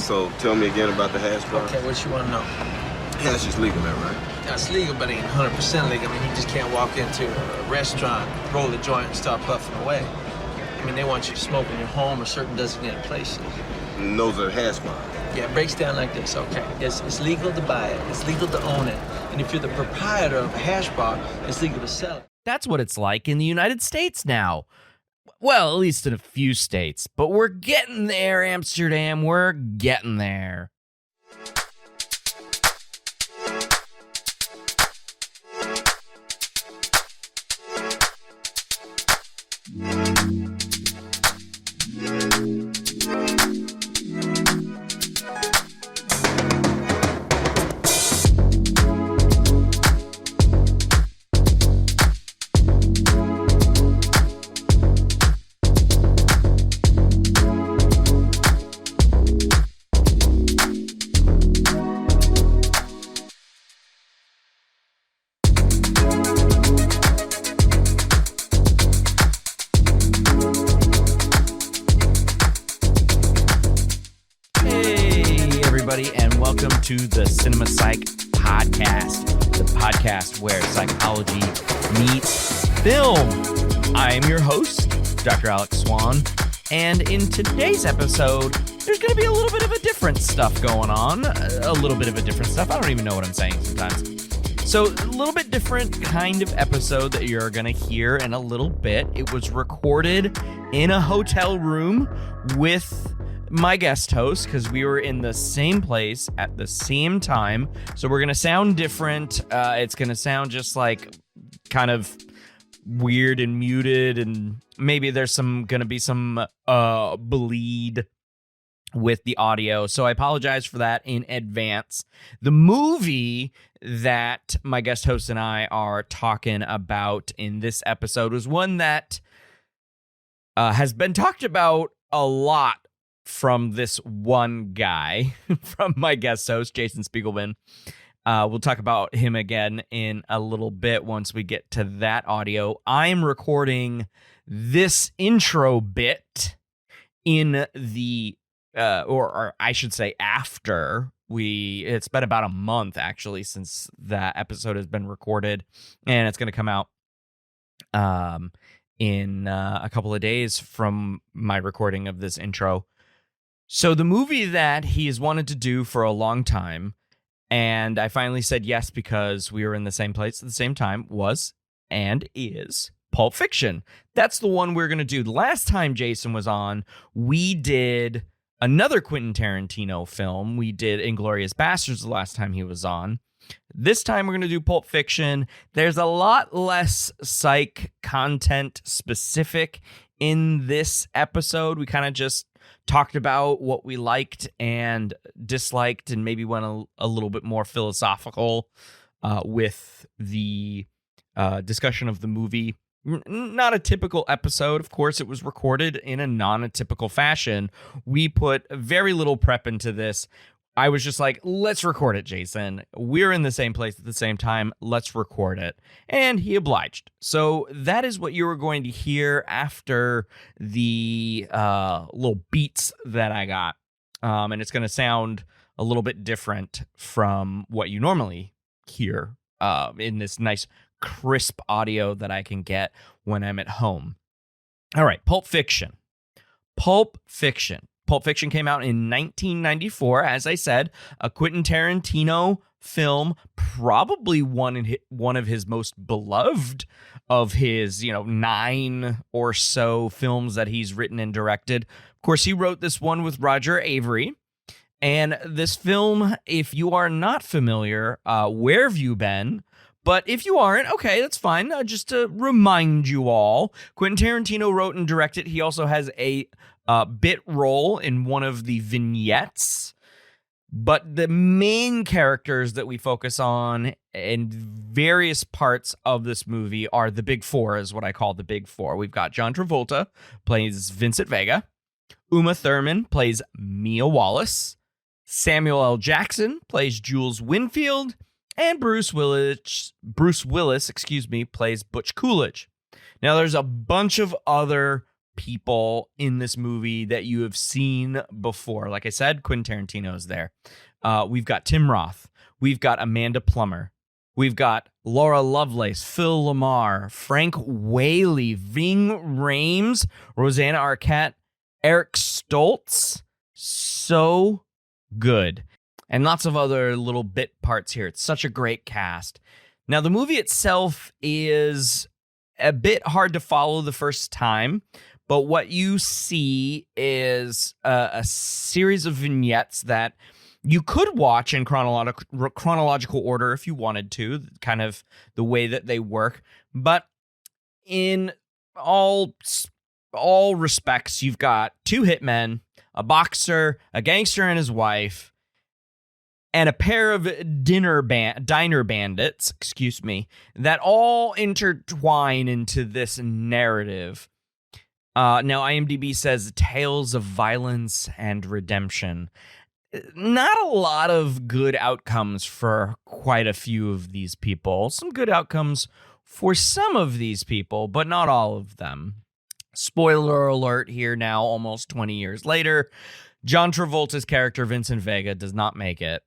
So tell me again about the hash bar. Okay, what you want to know? Hash is legal now, right? That's legal, but it ain't 100% legal. I mean, you just can't walk into a restaurant, roll a joint, and start puffing away. I mean, they want you to smoke in your home or certain designated places. And those are hash bars. Yeah, it breaks down like this, okay? It's legal to buy it. It's legal to own it. And if you're the proprietor of a hash bar, it's legal to sell it. That's what it's like in the United States now. Well, at least in a few states. But we're getting there, Amsterdam. We're getting there. To the Cinema Psych Podcast, the podcast where psychology meets film. I am your host, Dr. Alex Swan, and in today's episode, there's going to be a little bit of a different stuff going on. A little bit of a different stuff. I don't even know what I'm saying sometimes. So, a little bit different kind of episode that you're going to hear in a little bit. It was recorded in a hotel room with my guest host, because we were in the same place at the same time, so we're gonna sound different. It's gonna sound just like kind of weird and muted, and maybe there's gonna be some bleed with the audio, so I apologize for that in advance. The movie that my guest host and I are talking about in this episode was one that has been talked about a lot from this one guy, from my guest host, Jason Spiegelman. We'll talk about him again in a little bit once we get to that audio. I'm recording this intro bit in the, or I should say after it's been about a month actually since that episode has been recorded, and it's going to come out in a couple of days from my recording of this intro. So the movie that he has wanted to do for a long time, and I finally said yes because we were in the same place at the same time, was and is Pulp Fiction. That's the one we're going to do. The last time Jason was on, we did another Quentin Tarantino film. We did Inglourious Basterds the last time he was on. This time we're going to do Pulp Fiction. There's a lot less psych content specific in this episode. We kind of just talked about what we liked and disliked, and maybe went a little bit more philosophical with the discussion of the movie. Not a typical episode. Of course, it was recorded in a non-typical fashion. We put very little prep into this. I was just like, let's record it, Jason. We're in the same place at the same time. Let's record it. And he obliged. So that is what you were going to hear after the little beats that I got. And it's going to sound a little bit different from what you normally hear in this nice, crisp audio that I can get when I'm at home. All right, Pulp Fiction. Pulp Fiction. Pulp Fiction came out in 1994, as I said, a Quentin Tarantino film, probably one of his most beloved of his, 9 or so films that he's written and directed. Of course, he wrote this one with Roger Avary. And this film, if you are not familiar, where have you been? But if you aren't, okay, that's fine. Just to remind you all, Quentin Tarantino wrote and directed. He also has a bit role in one of the vignettes. But the main characters that we focus on in various parts of this movie are the big four, is what I call the big four. We've got John Travolta, plays Vincent Vega. Uma Thurman plays Mia Wallace. Samuel L. Jackson plays Jules Winfield. And Bruce Willis, plays Butch Coolidge. Now, there's a bunch of other people in this movie that you have seen before. Like I said, Quentin Tarantino is there. We've got Tim Roth. We've got Amanda Plummer. We've got Laura Lovelace, Phil Lamar, Frank Whaley, Ving Rhames, Rosanna Arquette, Eric Stoltz. So good. And lots of other little bit parts here. It's such a great cast. Now, the movie itself is a bit hard to follow the first time, but what you see is a series of vignettes that you could watch in chronological order if you wanted to, kind of the way that they work. But in all respects, you've got two hitmen, a boxer, a gangster and his wife, and a pair of diner bandits, that all intertwine into this narrative. Now, IMDb says tales of violence and redemption. Not a lot of good outcomes for quite a few of these people. Some good outcomes for some of these people, but not all of them. Spoiler alert here now, almost 20 years later. John Travolta's character, Vincent Vega, does not make it.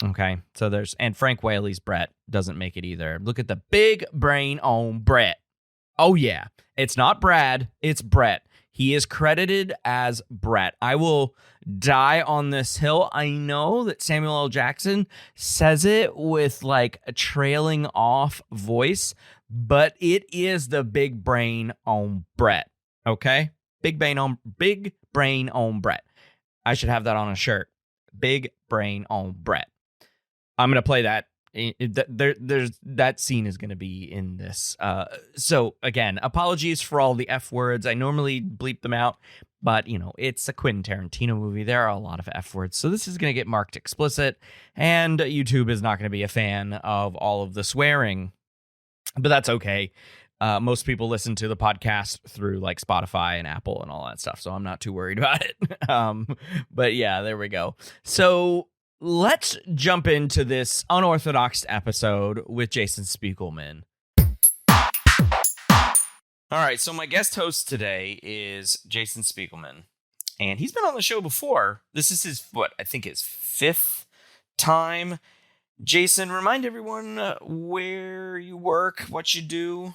Okay, so and Frank Whaley's Brett doesn't make it either. Look at the big brain on Brett. Oh yeah, it's not Brad, it's Brett. He is credited as Brett. I will die on this hill. I know that Samuel L. Jackson says it with like a trailing off voice, but it is the big brain on Brett. Okay, big brain on Brett. I should have that on a shirt. Big brain on Brett. I'm going to play that. That scene is going to be in this. So again, apologies for all the F words. I normally bleep them out, but it's a Quentin Tarantino movie. There are a lot of F words. So this is going to get marked explicit, and YouTube is not going to be a fan of all of the swearing, but that's okay. Most people listen to the podcast through like Spotify and Apple and all that stuff, so I'm not too worried about it. But yeah, there we go. So let's jump into this unorthodox episode with Jason Spiegelman. All right, so my guest host today is Jason Spiegelman, and he's been on the show before. This is his, I think his fifth time. Jason, remind everyone where you work, what you do.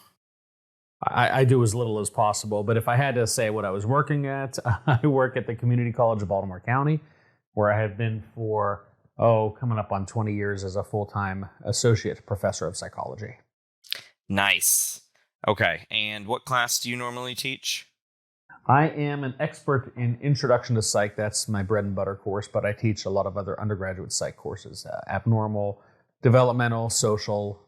I do as little as possible, but if I had to say what I was working at, I work at the Community College of Baltimore County, where I have been for coming up on 20 years as a full-time associate professor of psychology. Nice. Okay. And what class do you normally teach? I am an expert in Introduction to Psych. That's my bread and butter course, but I teach a lot of other undergraduate psych courses, abnormal, developmental, social.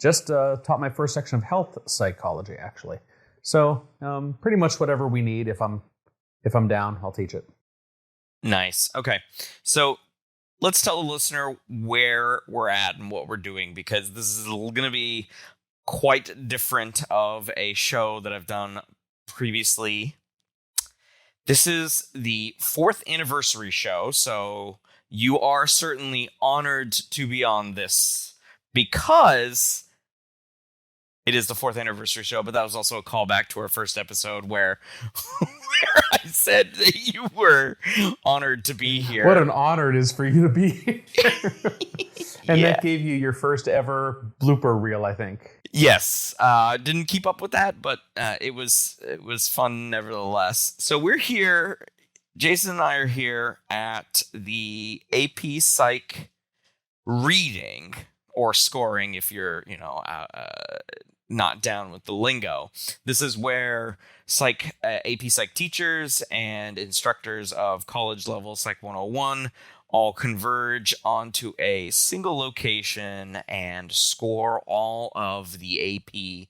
Just taught my first section of health psychology, actually. So pretty much whatever we need. If I'm down, I'll teach it. Nice. Okay. So let's tell the listener where we're at and what we're doing, because this is going to be quite different of a show that I've done previously. This is the 4th anniversary show, so you are certainly honored to be on this because it is the 4th anniversary show, but that was also a callback to our first episode where I said that you were honored to be here. What an honor it is for you to be here. And Yeah. that gave you your first ever blooper reel, I think. Yes. Didn't keep up with that, but it was fun nevertheless. So we're here. Jason and I are here at the AP Psych reading or scoring if you're, not down with the lingo. This is where AP Psych teachers and instructors of college level Psych 101 all converge onto a single location and score all of the AP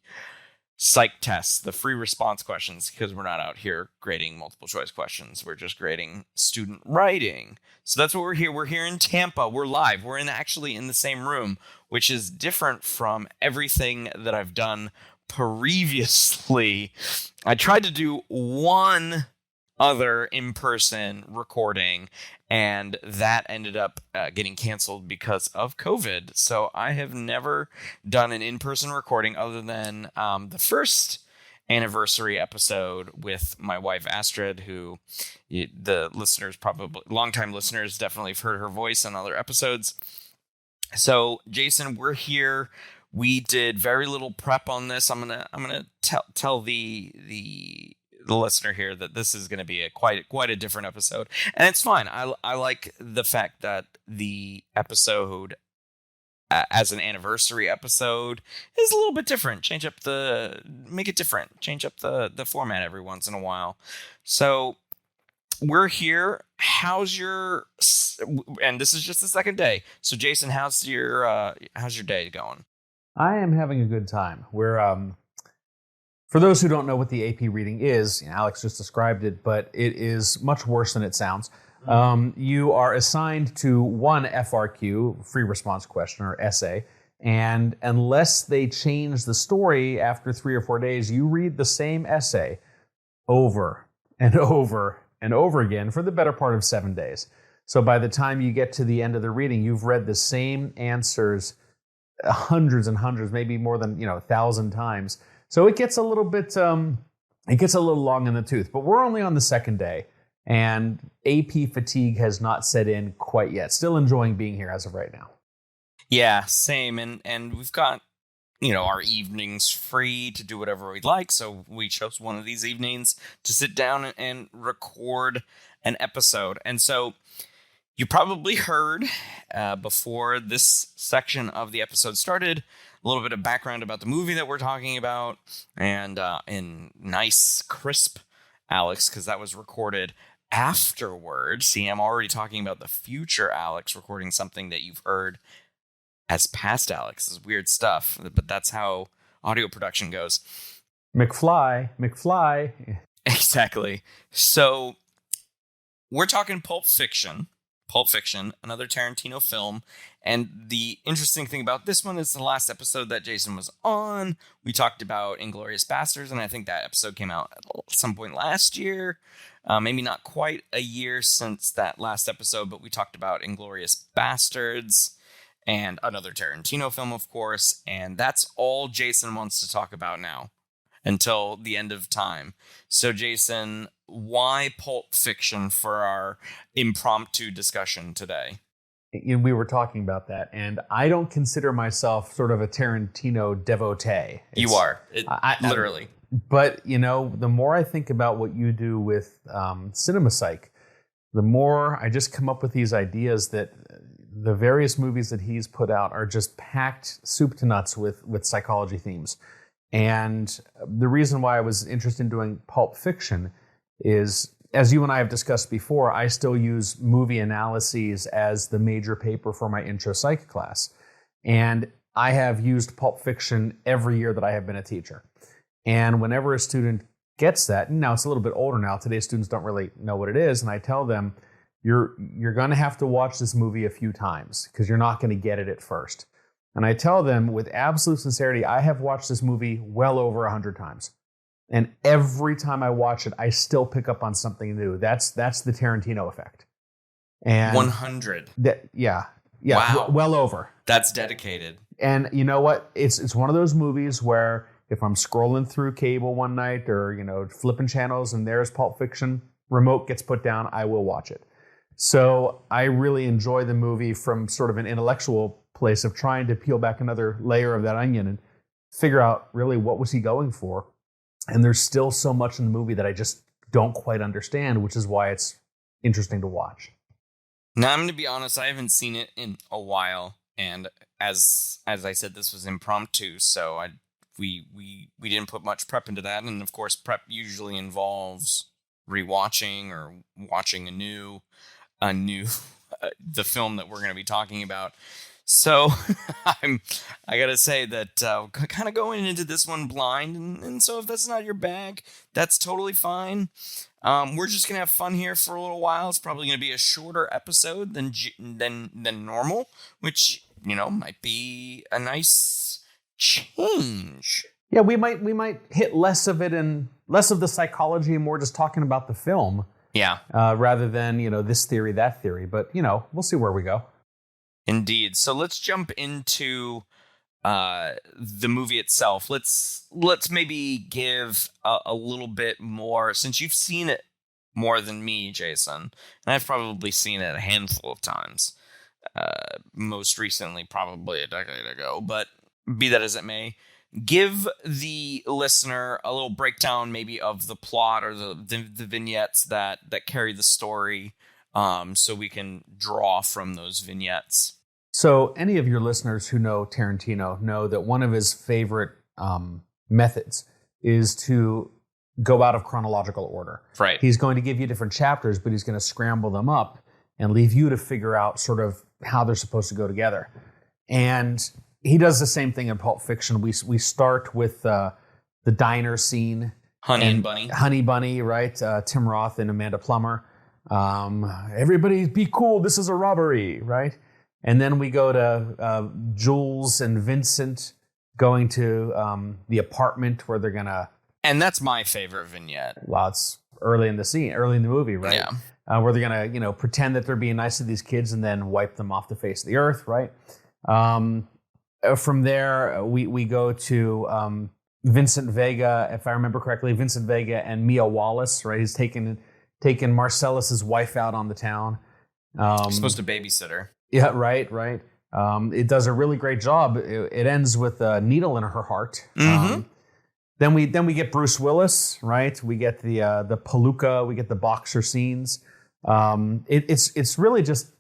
Psych tests, the free response questions, because we're not out here grading multiple choice questions. We're just grading student writing. So that's what we're here. We're here in Tampa. We're live. We're actually in the same room, which is different from everything that I've done previously. I tried to do one other in-person recording, and that ended up getting canceled because of COVID. So I have never done an in-person recording other than the first anniversary episode with my wife Astrid, who the listeners, probably longtime listeners, definitely have heard her voice on other episodes. So Jason, we're here. We did very little prep on this. I'm gonna tell the listener here that this is going to be quite a different episode, and it's fine. I like the fact that the episode as an anniversary episode is a little bit different. Make it different. Change up the format every once in a while. So we're here. And this is just the second day. So Jason, how's your day going? I am having a good time. We're for those who don't know what the AP reading is, Alex just described it, but it is much worse than it sounds. You are assigned to one FRQ, free response question or essay, and unless they change the story after 3 or 4 days, you read the same essay over and over and over again for the better part of 7 days. So by the time you get to the end of the reading, you've read the same answers hundreds and hundreds, maybe more than 1,000 times. So it gets a little bit, it gets a little long in the tooth. But we're only on the second day, and AP fatigue has not set in quite yet. Still enjoying being here as of right now. Yeah, same. And we've got our evenings free to do whatever we'd like. So we chose one of these evenings to sit down and record an episode. And so you probably heard before this section of the episode started a little bit of background about the movie that we're talking about, and in nice, crisp Alex, because that was recorded afterward. See, I'm already talking about the future Alex recording something that you've heard as past Alex. This is weird stuff, but that's how audio production goes. McFly. Exactly. So we're talking Pulp Fiction, another Tarantino film. And the interesting thing about this one is the last episode that Jason was on, we talked about Inglourious Basterds, and I think that episode came out at some point last year. Maybe not quite a year since that last episode, but we talked about Inglourious Basterds and another Tarantino film, of course. And that's all Jason wants to talk about now until the end of time. So Jason, why Pulp Fiction for our impromptu discussion today? We were talking about that, and I don't consider myself sort of a Tarantino devotee. You are, literally. But, the more I think about what you do with Cinema Psych, the more I just come up with these ideas that the various movies that he's put out are just packed soup to nuts with psychology themes. And the reason why I was interested in doing Pulp Fiction is, as you and I have discussed before, I still use movie analyses as the major paper for my intro psych class. And I have used Pulp Fiction every year that I have been a teacher. And whenever a student gets that, and now it's a little bit older now, today's students don't really know what it is, and I tell them, you're going to have to watch this movie a few times because you're not going to get it at first. And I tell them with absolute sincerity, I have watched this movie well over 100 times. And every time I watch it, I still pick up on something new. That's the Tarantino effect. And 100. Yeah. Wow. Well over. That's dedicated. And you know what? It's one of those movies where if I'm scrolling through cable one night or, flipping channels and there's Pulp Fiction, remote gets put down, I will watch it. So I really enjoy the movie from sort of an intellectual place of trying to peel back another layer of that onion and figure out really what was he going for. And there's still so much in the movie that I just don't quite understand, which is why it's interesting to watch. Now, I'm going to be honest, I haven't seen it in a while. And as I said, this was impromptu, so we didn't put much prep into that. And of course, prep usually involves rewatching or watching anew the film that we're going to be talking about. So I gotta say that kind of going into this one blind, and so if that's not your bag, that's totally fine. We're just gonna have fun here for a little while. It's probably gonna be a shorter episode than normal, which might be a nice change. Yeah, we might hit less of it and less of the psychology and more just talking about the film. Yeah. Rather than this theory, that theory, but we'll see where we go. Indeed. So let's jump into the movie itself, let's maybe give a little bit more, since you've seen it more than me, Jason, and I've probably seen it a handful of times. Most recently, probably a decade ago, but be that as it may, give the listener a little breakdown maybe of the plot or the vignettes that carry the story, so we can draw from those vignettes. So any of your listeners who know Tarantino know that one of his favorite methods is to go out of chronological order. Right. He's going to give you different chapters, but he's going to scramble them up and leave you to figure out sort of how they're supposed to go together. And he does the same thing in Pulp Fiction. We start with the diner scene. Honey Bunny, right? Tim Roth and Amanda Plummer. Everybody be cool. This is a robbery, right? And then we go to Jules and Vincent going to the apartment where they're going to... And that's my favorite vignette. Well, it's early in the movie, right? Yeah. Where they're going to, pretend that they're being nice to these kids and then wipe them off the face of the earth, right? From there, we go to Vincent Vega, if I remember correctly, Vincent Vega and Mia Wallace, right? He's taken Marcellus's wife out on the town. You're supposed to babysit her. Yeah, right. It does a really great job. It ends with a needle in her heart. Mm-hmm. Then we get Bruce Willis, right? We get the palooka, we get the boxer scenes. It's really just,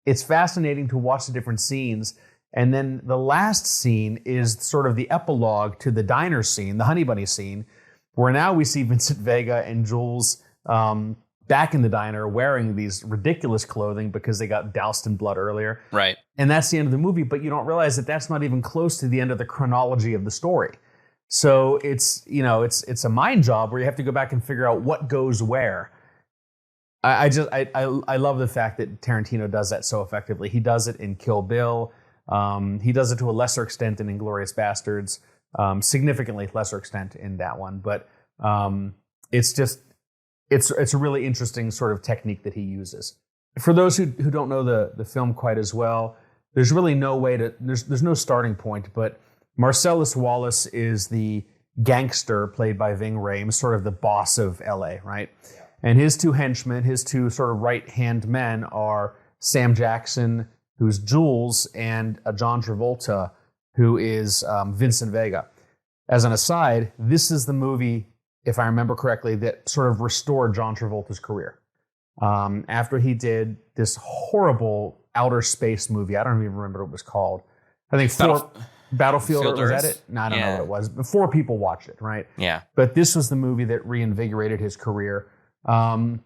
it's fascinating to watch the different scenes. And then the last scene is sort of the epilogue to the diner scene, the Honey Bunny scene, where now we see Vincent Vega and Jules back in the diner wearing these ridiculous clothing because they got doused in blood earlier. Right. And that's the end of the movie, but you don't realize that that's not even close to the end of the chronology of the story. So it's a mind job where you have to go back and figure out what goes where. I love the fact that Tarantino does that so effectively. He does it in Kill Bill. He does it to a lesser extent in Inglourious Bastards, significantly lesser extent in that one. But it's a really interesting sort of technique that he uses. For those who don't know the film quite as well, there's really no way to, there's no starting point, but Marcellus Wallace is the gangster played by Ving Rhames, sort of the boss of LA, right? Yeah. And his two henchmen, his two sort of right-hand men are Sam Jackson, who's Jules, and John Travolta, who is Vincent Vega. As an aside, this is the movie, if I remember correctly, that sort of restored John Travolta's career. After he did this horrible outer space movie, I don't even remember what it was called. I think Battlefield, or was that it? No, I don't know what it was. But 4 people watched it, right? Yeah. But this was the movie that reinvigorated his career. And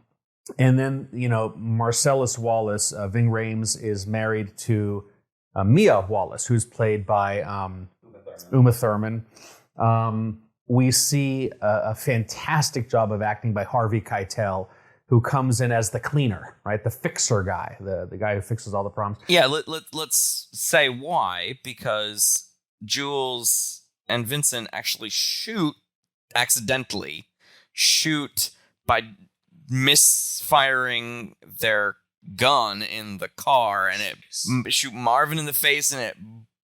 then, Marcellus Wallace, Ving Rhames, is married to Mia Wallace, who's played by Uma Thurman. We see a fantastic job of acting by Harvey Keitel, who comes in as the cleaner, right? The fixer guy, the guy who fixes all the problems. Yeah, let's say why, because Jules and Vincent actually accidentally shoot by misfiring their gun in the car, and it shoot Marvin in the face, and it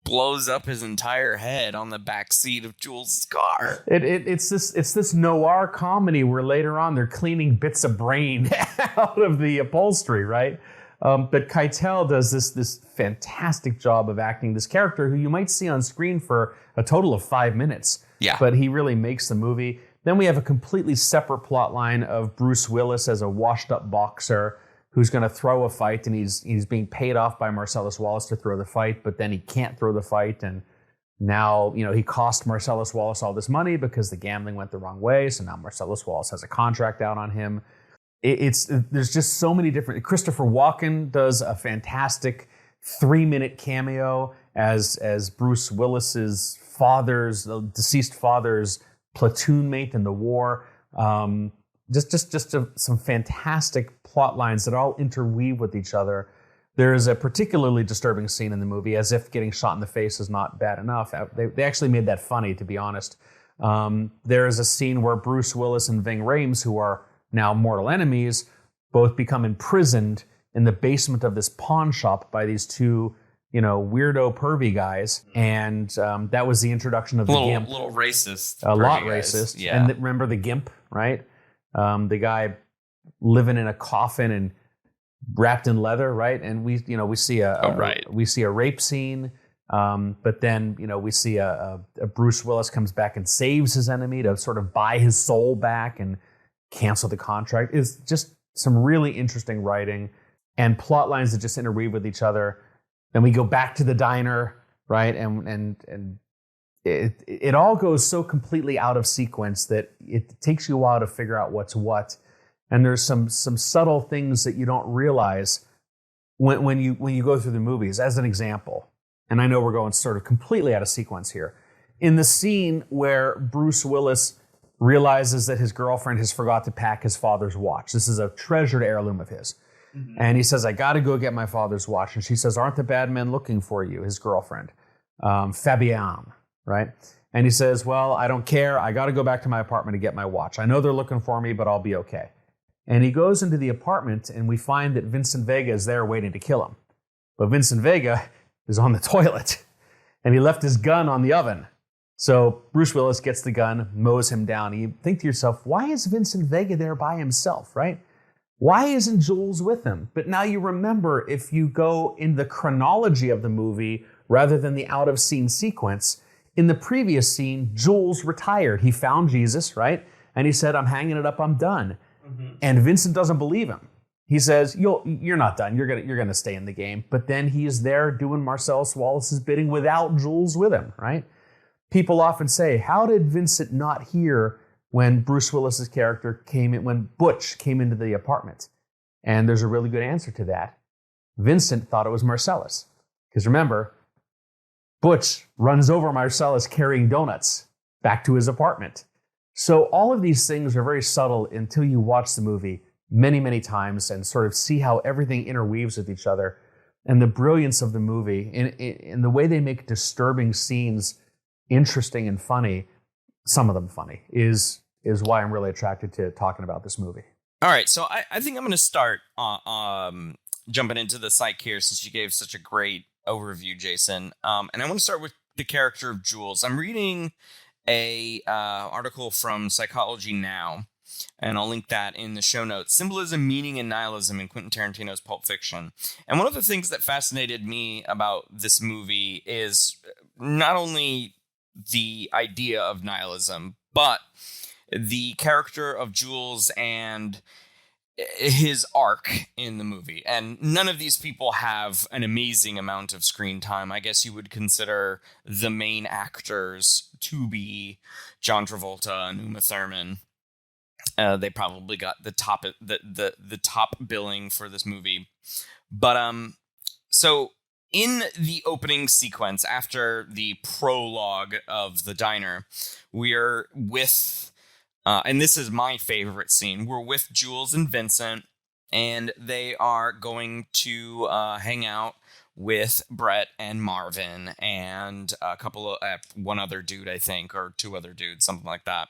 blows up his entire head on the back seat of Jules' car. It's this noir comedy where later on they're cleaning bits of brain out of the upholstery, right? But Keitel does this fantastic job of acting this character who you might see on screen for a total of 5 minutes. Yeah. But he really makes the movie. Then we have a completely separate plot line of Bruce Willis as a washed-up boxer who's going to throw a fight, and he's being paid off by Marcellus Wallace to throw the fight, but then he can't throw the fight, and now he cost Marcellus Wallace all this money because the gambling went the wrong way, so now Marcellus Wallace has a contract out on him. There's just so many different... Christopher Walken does a fantastic 3-minute cameo as Bruce Willis's deceased father's platoon mate in the war. Some fantastic plot lines that all interweave with each other. There is a particularly disturbing scene in the movie, as if getting shot in the face is not bad enough. They actually made that funny, to be honest. There is a scene where Bruce Willis and Ving Rhames, who are now mortal enemies, both become imprisoned in the basement of this pawn shop by these two weirdo pervy guys, and that was the introduction of the GIMP. Little racist. A lot guys. racist. Yeah. And remember the GIMP, right? The guy living in a coffin and wrapped in leather, right? And we see a rape scene, but then we see a Bruce Willis comes back and saves his enemy to sort of buy his soul back and cancel the contract. It's just some really interesting writing and plot lines that just interweave with each other. Then we go back to the diner, right? And it all goes so completely out of sequence that it takes you a while to figure out what's what. And there's some subtle things that you don't realize when you go through the movies. As an example, and I know we're going sort of completely out of sequence here, in the scene where Bruce Willis realizes that his girlfriend has forgot to pack his father's watch. This is a treasured heirloom of his. Mm-hmm. And he says, I got to go get my father's watch. And she says, aren't the bad men looking for you? His girlfriend, Fabienne, right? And he says, well, I don't care. I got to go back to my apartment to get my watch. I know they're looking for me, but I'll be okay. And he goes into the apartment, and we find that Vincent Vega is there waiting to kill him. But Vincent Vega is on the toilet, and he left his gun on the oven. So Bruce Willis gets the gun, mows him down. You think to yourself, why is Vincent Vega there by himself, right? Why isn't Jules with him? But now you remember, if you go in the chronology of the movie rather than the out-of-scene sequence, in the previous scene, Jules retired. He found Jesus, right? And he said, I'm hanging it up, I'm done. Mm-hmm. And Vincent doesn't believe him. He says, you're not done. You're gonna stay in the game. But then he is there doing Marcellus Wallace's bidding without Jules with him, right? People often say, how did Vincent not hear when Bruce Willis's character came in, when Butch came into the apartment? And there's a really good answer to that. Vincent thought it was Marcellus. Because remember, Butch runs over Marcellus carrying donuts back to his apartment. So all of these things are very subtle until you watch the movie many, many times and sort of see how everything interweaves with each other. And the brilliance of the movie, in the way they make disturbing scenes interesting and funny, some of them funny, is why I'm really attracted to talking about this movie. All right, so I think I'm going to start jumping into the psych here, since you gave such a great overview, Jason. And I want to start with the character of Jules. I'm reading a article from Psychology Now, and I'll link that in the show notes. Symbolism, Meaning, and Nihilism in Quentin Tarantino's Pulp Fiction. And one of the things that fascinated me about this movie is not only the idea of nihilism, but the character of Jules and his arc in the movie. And none of these people have an amazing amount of screen time. I guess you would consider the main actors to be John Travolta and Uma Thurman. They probably got the top billing for this movie. But so in the opening sequence, after the prologue of the diner, we're with and this is my favorite scene. We're with Jules and Vincent, and they are going to hang out with Brett and Marvin and a couple of one other dude, I think, or two other dudes, something like that.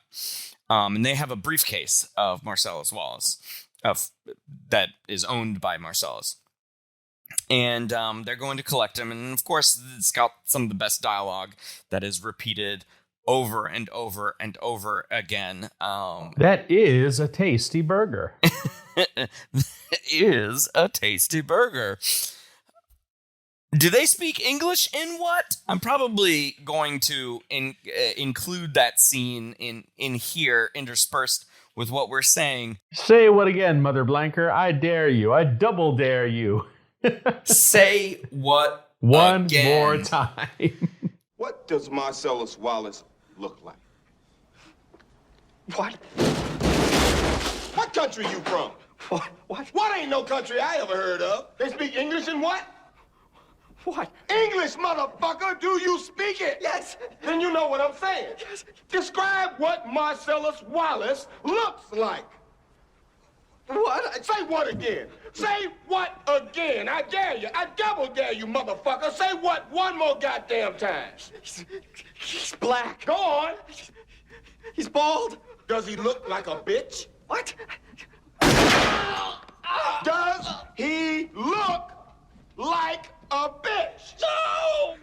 And they have a briefcase of Marcellus Wallace that is owned by Marcellus. And they're going to collect him. And, of course, it's got some of the best dialogue that is repeated over and over and over again. That is a tasty burger. That is a tasty burger. Do they speak English in what? I'm probably going to include that scene in here, interspersed with what we're saying. Say what again, Mother Blanker? I dare you. I double dare you. Say what one again. More time. What does Marcellus Wallace look like? What? What country you from? What? What ain't no country I ever heard of? They speak English in what? What? English, motherfucker! Do you speak it? Yes. Then you know what I'm saying. Yes. Describe what Marcellus Wallace looks like. What? Say what again? Say what again? I dare you. I double dare you, motherfucker. Say what one more goddamn time. He's black. Go on. He's bald. Does he look like a bitch? What? Does he look like a bitch?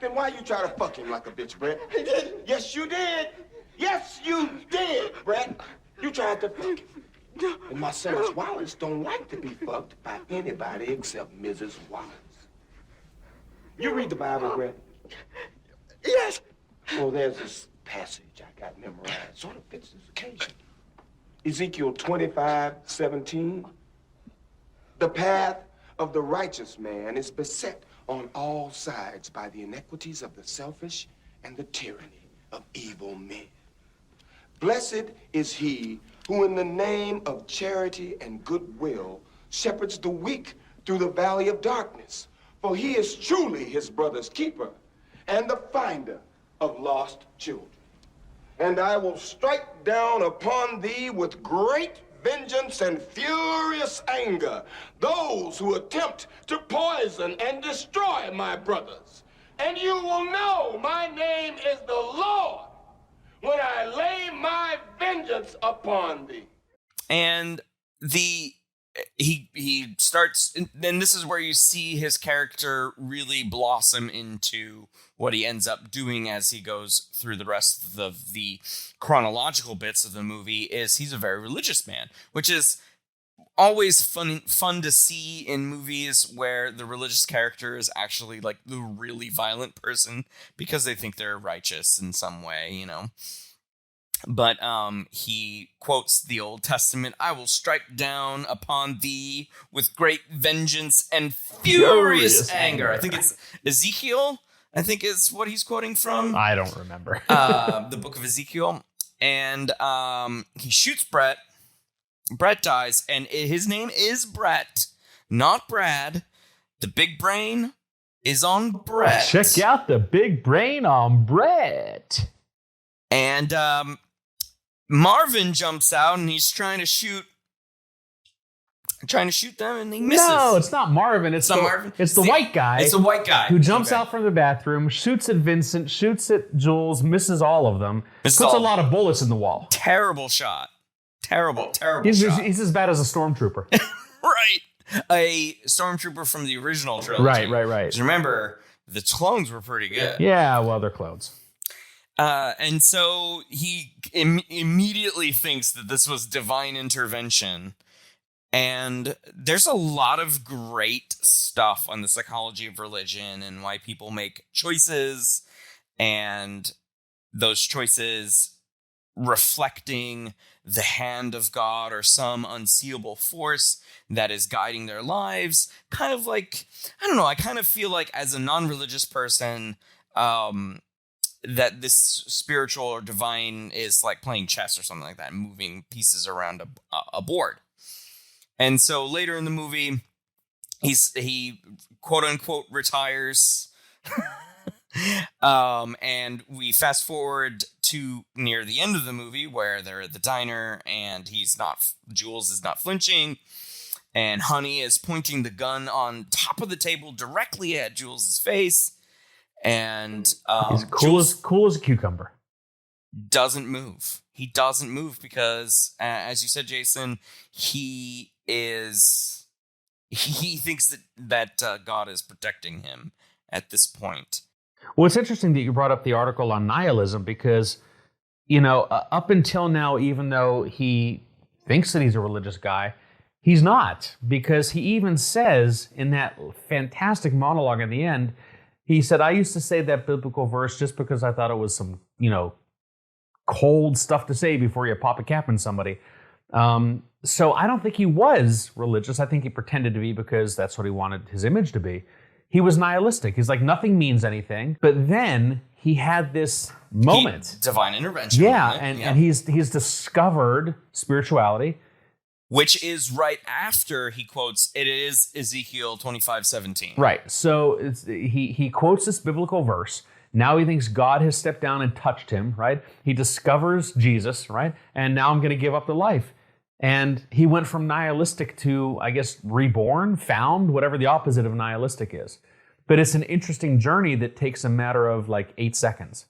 Then why you try to fuck him like a bitch, Brett? I didn't. Yes, you did. Yes, you did, Brett. You tried to fuck him. And Marcellus Wallace don't like to be fucked by anybody except Mrs. Wallace. You read the Bible, Brett? Yes. Well, there's this passage I got memorized. Sort of fits this occasion. Ezekiel 25:17. The path of the righteous man is beset on all sides by the iniquities of the selfish and the tyranny of evil men. Blessed is he who in the name of charity and goodwill shepherds the weak through the valley of darkness, for he is truly his brother's keeper and the finder of lost children. And I will strike down upon thee with great vengeance and furious anger those who attempt to poison and destroy my brothers. And you will know my name is the Lord when I lay my vengeance upon thee. And he starts, and this is where you see his character really blossom into what he ends up doing as he goes through the rest of the chronological bits of the movie. Is he's a very religious man, which is always fun to see in movies where the religious character is actually like the really violent person because they think they're righteous in some way, you know. But he quotes the Old Testament, "I will strike down upon thee with great vengeance and furious anger." I think it's Ezekiel, I think is what he's quoting from. I don't remember. The book of Ezekiel. And he shoots Brett. Brett dies, and his name is Brett, not Brad. The big brain is on Brett. Check out the big brain on Brett. And Marvin jumps out and he's trying to shoot them, and he misses. No, it's not Marvin. It's not the, Marvin. It's the white guy. It's the white guy who jumps out from the bathroom, shoots at Vincent, shoots at Jules, misses all of them, puts a lot of bullets in the wall. Terrible shot. Terrible shot. He's as bad as a stormtrooper. Right. A stormtrooper from the original trilogy. Right. Because remember, the clones were pretty good. Yeah, well, they're clones. And so he immediately thinks that this was divine intervention. And there's a lot of great stuff on the psychology of religion and why people make choices, and those choices reflecting the hand of God or some unseeable force that is guiding their lives. Kind of like, I don't know, I kind of feel like as a non-religious person, that this spiritual or divine is like playing chess or something like that, moving pieces around a board. And so later in the movie, he quote unquote retires. And we fast forward to near the end of the movie where they're at the diner and Jules is not flinching, and Honey is pointing the gun on top of the table directly at Jules's face. And he's cool as a cucumber. Doesn't move. He doesn't move because, as you said, Jason, he thinks that God is protecting him at this point. Well, it's interesting that you brought up the article on nihilism because, up until now, even though he thinks that he's a religious guy, he's not, because he even says in that fantastic monologue at the end, he said, "I used to say that biblical verse just because I thought it was some, cold stuff to say before you pop a cap in somebody." So I don't think he was religious. I think he pretended to be because that's what he wanted his image to be. He was nihilistic. He's like, nothing means anything. But then he had this moment. Divine intervention. Yeah, and he's discovered spirituality. Which is right after he quotes, it is Ezekiel 25:17. Right. So he quotes this biblical verse. Now he thinks God has stepped down and touched him, right? He discovers Jesus, right? And now I'm going to give up the life. And he went from nihilistic to, I guess, reborn, found, whatever the opposite of nihilistic is. But it's an interesting journey that takes a matter of like 8 seconds.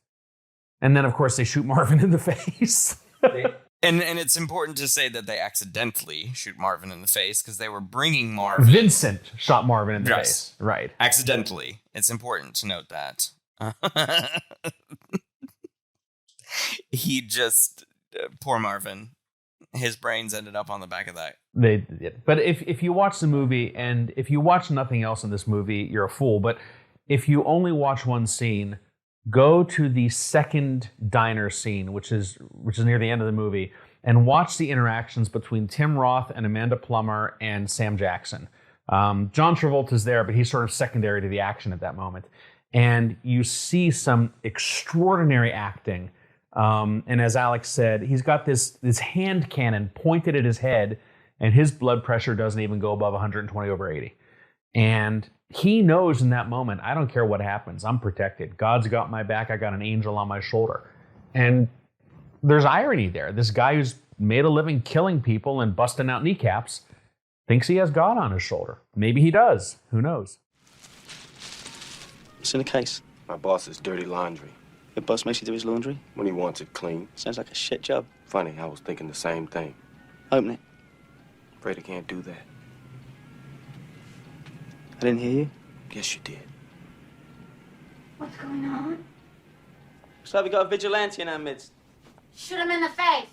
And then, of course, they shoot Marvin in the face. And it's important to say that they accidentally shoot Marvin in the face because they were bringing Marvin. Vincent shot Marvin in the face. Right. Accidentally. It's important to note that. He just poor Marvin. His brains ended up on the back of that. They did. But if you watch the movie, and if you watch nothing else in this movie, you're a fool. But if you only watch one scene, go to the second diner scene, which is near the end of the movie, and watch the interactions between Tim Roth and Amanda Plummer and Sam Jackson. John Travolta's there, but he's sort of secondary to the action at that moment. And you see some extraordinary acting. And as Alex said, he's got this hand cannon pointed at his head, and his blood pressure doesn't even go above 120/80. And he knows in that moment, I don't care what happens, I'm protected. God's got my back, I got an angel on my shoulder. And there's irony there. This guy who's made a living killing people and busting out kneecaps thinks he has God on his shoulder. Maybe he does. Who knows? What's in the case? My boss's dirty laundry. Your boss makes you do his laundry? When he wants it clean. Sounds like a shit job. Funny, I was thinking the same thing. Open it. Afraid I can't do that. I didn't hear you. Yes, you did. What's going on? Looks like we got a vigilante in our midst. Shoot him in the face.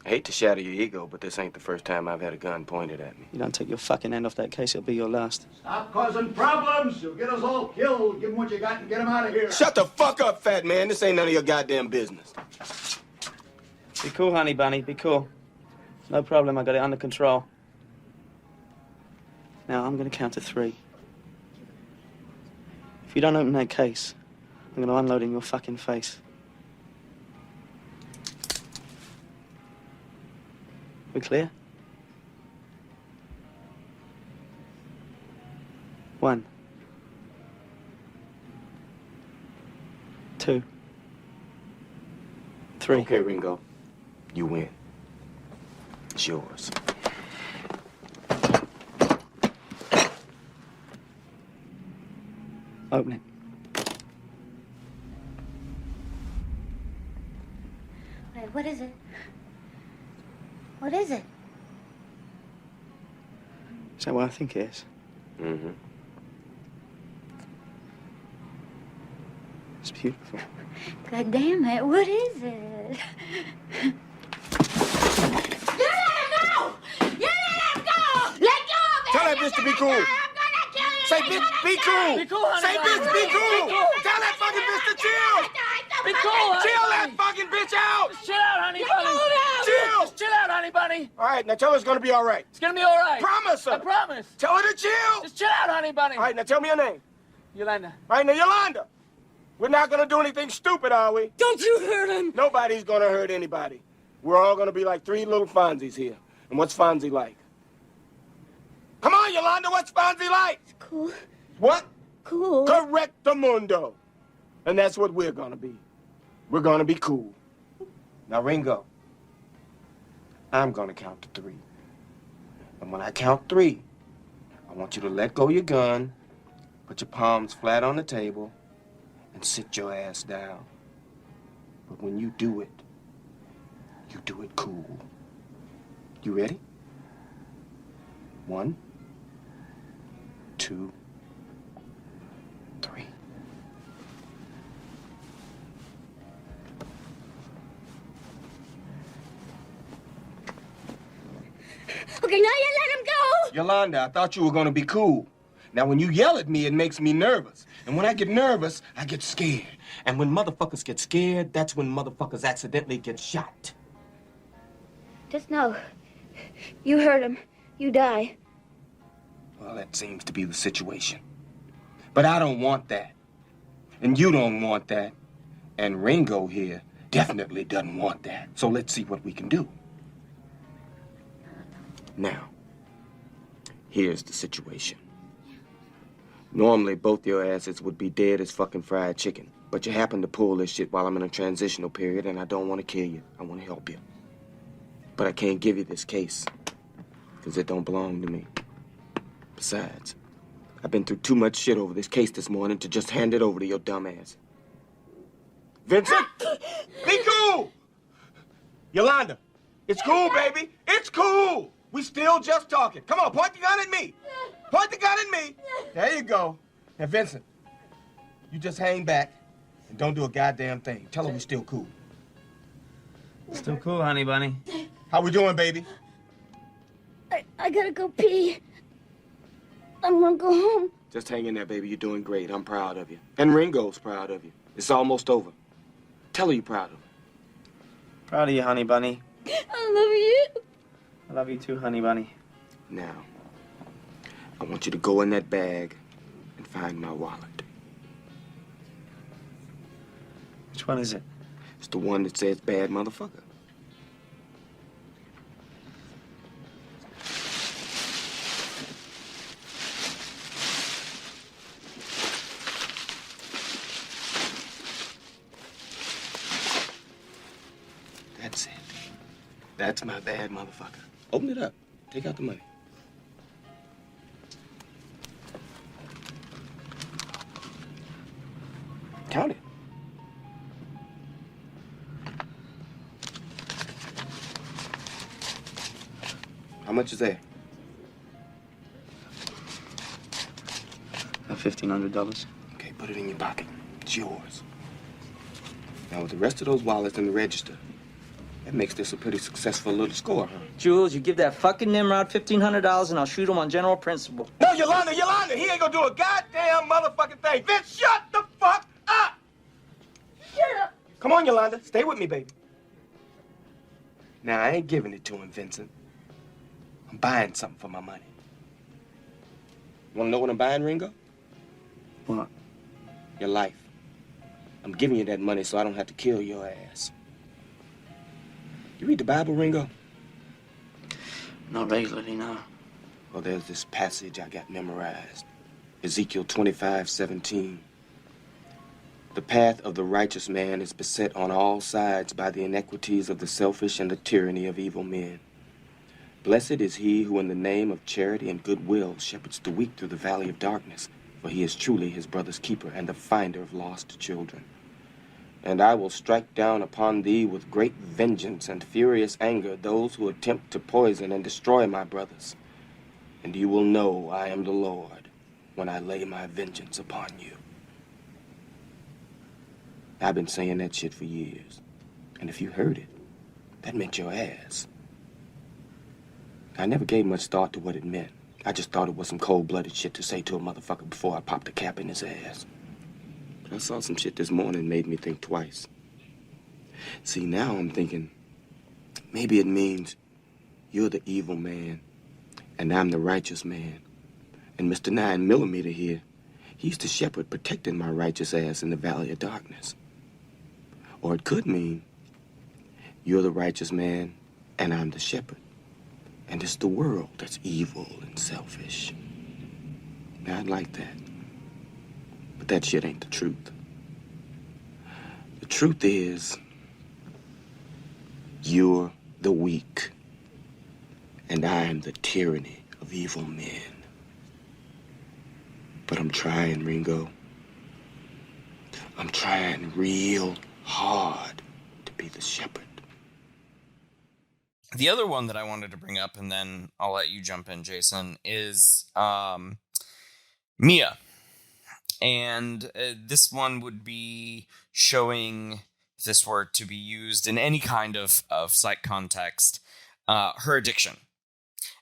I hate to shatter your ego, but this ain't the first time I've had a gun pointed at me. You don't take your fucking hand off that case, it'll be your last. Stop causing problems. You'll get us all killed. Give them what you got and get them out of here. Shut the fuck up, fat man. This ain't none of your goddamn business. Be cool, honey bunny, be cool. No problem, I got it under control. Now, I'm gonna count to 3. If you don't open that case, I'm gonna unload in your fucking face. We clear? 1, 2, 3. Okay, Ringo. You win. It's yours. Open it. Wait, what is it? What is it? Is that what I think it is? Mm-hmm. It's beautiful. God damn it, what is it? You let him go! You let him go! Let go of it! Tell that bitch to be cool. I'm gonna kill you! Say, bitch, be cool. Be cool, honey. Say, bitch, be cool. Tell that fucking bitch to chill. Be cool, honey. Chill that fucking bitch out. Chill out, honey bunny. Chill. Just chill out, honey bunny. All right, now tell her it's gonna be all right. It's gonna be all right. Promise her. I promise. Tell her to chill. Just chill out, honey bunny. All right, now tell me your name. Yolanda. All right, now, Yolanda. We're not gonna do anything stupid, are we? Don't you hurt him. Nobody's gonna hurt anybody. We're all gonna be like 3 little Fonzies here. And what's Fonzie like? Come on, Yolanda, what's Fonzie like? Cool. What? Cool. Correctamundo. And that's what we're gonna be. We're gonna be cool. Now, Ringo, I'm gonna count to 3. And when I count 3, I want you to let go your gun, put your palms flat on the table, and sit your ass down. But when you do it cool. You ready? 1, 2, 3. Okay, now you let him go! Yolanda, I thought you were gonna be cool. Now, when you yell at me, it makes me nervous. And when I get nervous, I get scared. And when motherfuckers get scared, that's when motherfuckers accidentally get shot. Just know, you hurt him. You die. Well, that seems to be the situation. But I don't want that. And you don't want that. And Ringo here definitely doesn't want that. So let's see what we can do. Now, here's the situation. Normally, both your asses would be dead as fucking fried chicken. But you happen to pull this shit while I'm in a transitional period, and I don't want to kill you. I want to help you. But I can't give you this case, because it don't belong to me. Besides, I've been through too much shit over this case this morning to just hand it over to your dumb ass. Vincent, be cool! Yolanda, it's cool, baby. It's cool. We still just talking. Come on, point the gun at me. Point the gun at me. There you go. Now, Vincent, you just hang back And don't do a goddamn thing. Tell her we still cool. Still cool, honey bunny. How we doing, baby? I gotta go pee. I'm gonna go home. Just hang in there, baby. You're doing great. I'm proud of you. And Ringo's proud of you. It's almost over. Tell her you're proud of her. Proud of you, honey bunny. I love you. I love you too, honey bunny. Now, I want you to go in that bag and find my wallet. Which one is it? It's the one that says bad motherfucker. That's it. That's my bad motherfucker. Open it up. Take out the money. Count it. How much is there? $1,500. Okay, put it in your pocket. It's yours. Now, with the rest of those wallets in the register, that makes this a pretty successful little score, huh? Jules, you give that fucking Nimrod $1,500 and I'll shoot him on general principle. No, Yolanda, he ain't gonna do a goddamn motherfucking thing. Vince, shut the fuck up! Shut up. Come on, Yolanda, stay with me, baby. Now, I ain't giving it to him, Vincent. I'm buying something for my money. You wanna know what I'm buying, Ringo? What? Your life. I'm giving you that money so I don't have to kill your ass. You read the Bible, Ringo? Not regularly, no. Well, there's this passage I got memorized. Ezekiel 25:17. The path of the righteous man is beset on all sides by the inequities of the selfish and the tyranny of evil men. Blessed is he who in the name of charity and goodwill shepherds the weak through the valley of darkness, for he is truly his brother's keeper and the finder of lost children. And I will strike down upon thee with great vengeance and furious anger those who attempt to poison and destroy my brothers. And you will know I am the Lord when I lay my vengeance upon you. I've been saying that shit for years. And if you heard it, that meant your ass. I never gave much thought to what it meant. I just thought it was some cold-blooded shit to say to a motherfucker before I popped a cap in his ass. But I saw some shit this morning made me think twice. See, now I'm thinking, maybe it means you're the evil man, and I'm the righteous man. And Mr. 9mm here, he used to shepherd protecting my righteous ass in the valley of darkness. Or it could mean you're the righteous man, and I'm the shepherd. And it's the world that's evil and selfish. Now, I'd like that. But that shit ain't the truth. The truth is, you're the weak, and I'm the tyranny of evil men. But I'm trying, Ringo. I'm trying real hard to be the shepherd. The other one that I wanted to bring up, and then I'll let you jump in, Jason, is Mia. And this one would be showing, if this were to be used in any kind of psych context, her addiction.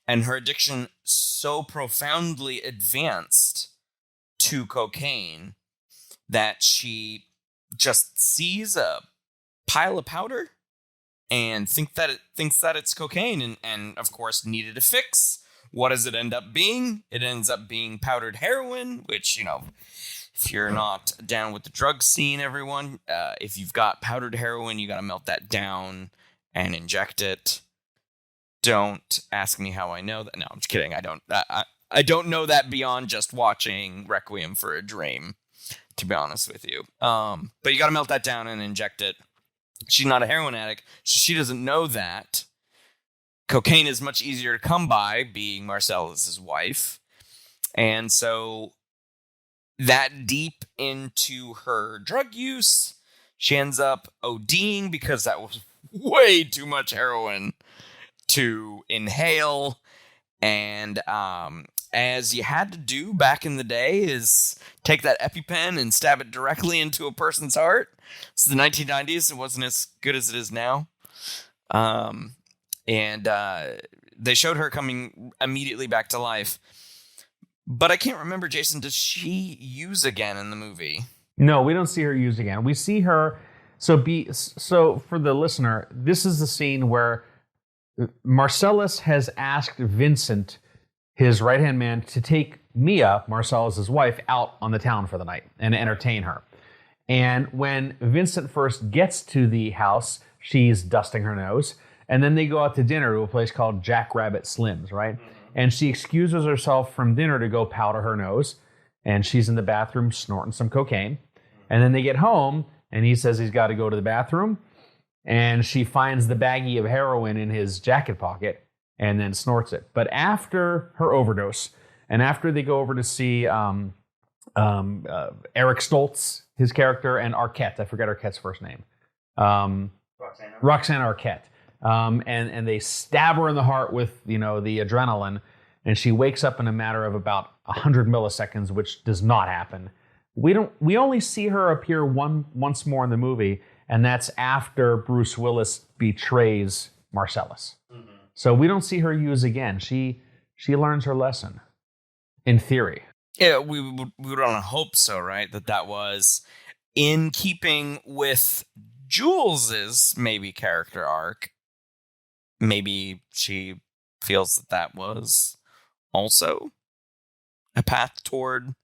And her addiction so profoundly advanced to cocaine that she just sees a pile of powder and thinks that it's cocaine, and of course needed a fix. What does it end up being? It ends up being powdered heroin, which, you know, if you're not down with the drug scene, everyone, if you've got powdered heroin, you got to melt that down and inject it. Don't ask me how I know that. No, I'm just kidding. I don't know that beyond just watching Requiem for a Dream, to be honest with you. But you got to melt that down and inject it. She's not a heroin addict, so she doesn't know that. Cocaine is much easier to come by, being Marcellus's wife. And so that deep into her drug use, she ends up ODing because that was way too much heroin to inhale. And as you had to do back in the day, is take that EpiPen and stab it directly into a person's heart. It's the 1990s. It wasn't as good as it is now. And they showed her coming immediately back to life. But I can't remember, Jason, does she use again in the movie? No, we don't see her use again. We see her. So for the listener, this is the scene where Marcellus has asked Vincent, his right-hand man, to take Mia, Marcellus's wife, out on the town for the night and entertain her. And when Vincent first gets to the house, she's dusting her nose. And then they go out to dinner to a place called Jackrabbit Slim's, right? Mm-hmm. And she excuses herself from dinner to go powder her nose. And she's in the bathroom snorting some cocaine. And then they get home, and he says he's got to go to the bathroom. And she finds the baggie of heroin in his jacket pocket and then snorts it. But after her overdose, and after they go over to see Eric Stoltz, his character, and Arquette, I forget Arquette's first name. Roxanne Arquette. And they stab her in the heart with, the adrenaline, and she wakes up in a matter of about 100 milliseconds, which does not happen. We only see her appear once more in the movie, and that's after Bruce Willis betrays Marcellus. Mm-hmm. So we don't see her use again. She learns her lesson, in theory. Yeah, we would want to hope so, right? That was in keeping with Jules's maybe character arc. Maybe she feels that was also a path toward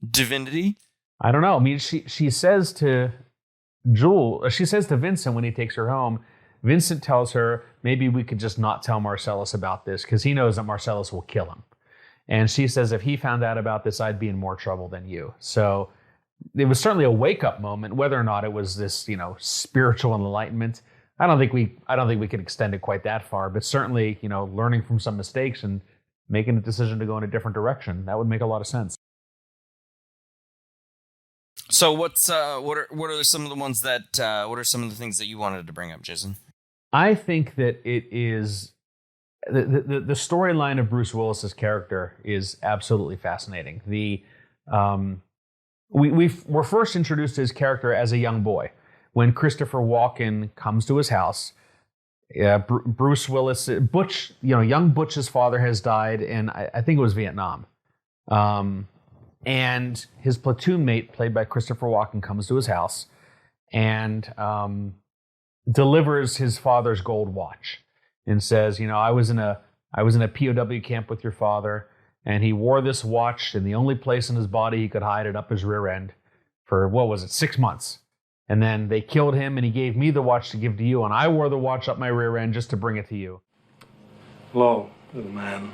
divinity. I don't know. I mean, she says to Vincent when he takes her home, Vincent tells her, maybe we could just not tell Marcellus about this because he knows that Marcellus will kill him. And she says, if he found out about this, I'd be in more trouble than you. So it was certainly a wake-up moment. Whether or not it was this, spiritual enlightenment, I don't think we could extend it quite that far. But certainly, learning from some mistakes and making a decision to go in a different direction, that would make a lot of sense. So what are some of the ones that what are some of the things that you wanted to bring up, Jason? I think that it is the storyline of Bruce Willis's character is absolutely fascinating. We're first introduced to his character as a young boy when Christopher Walken comes to his house. Bruce Willis, Butch, young Butch's father has died in I think it was Vietnam. And his platoon mate, played by Christopher Walken, comes to his house and delivers his father's gold watch and says, I was in a POW camp with your father, and he wore this watch in the only place in his body he could hide it, up his rear end, for 6 months. And then they killed him, and he gave me the watch to give to you, and I wore the watch up my rear end just to bring it to you. Hello, little man.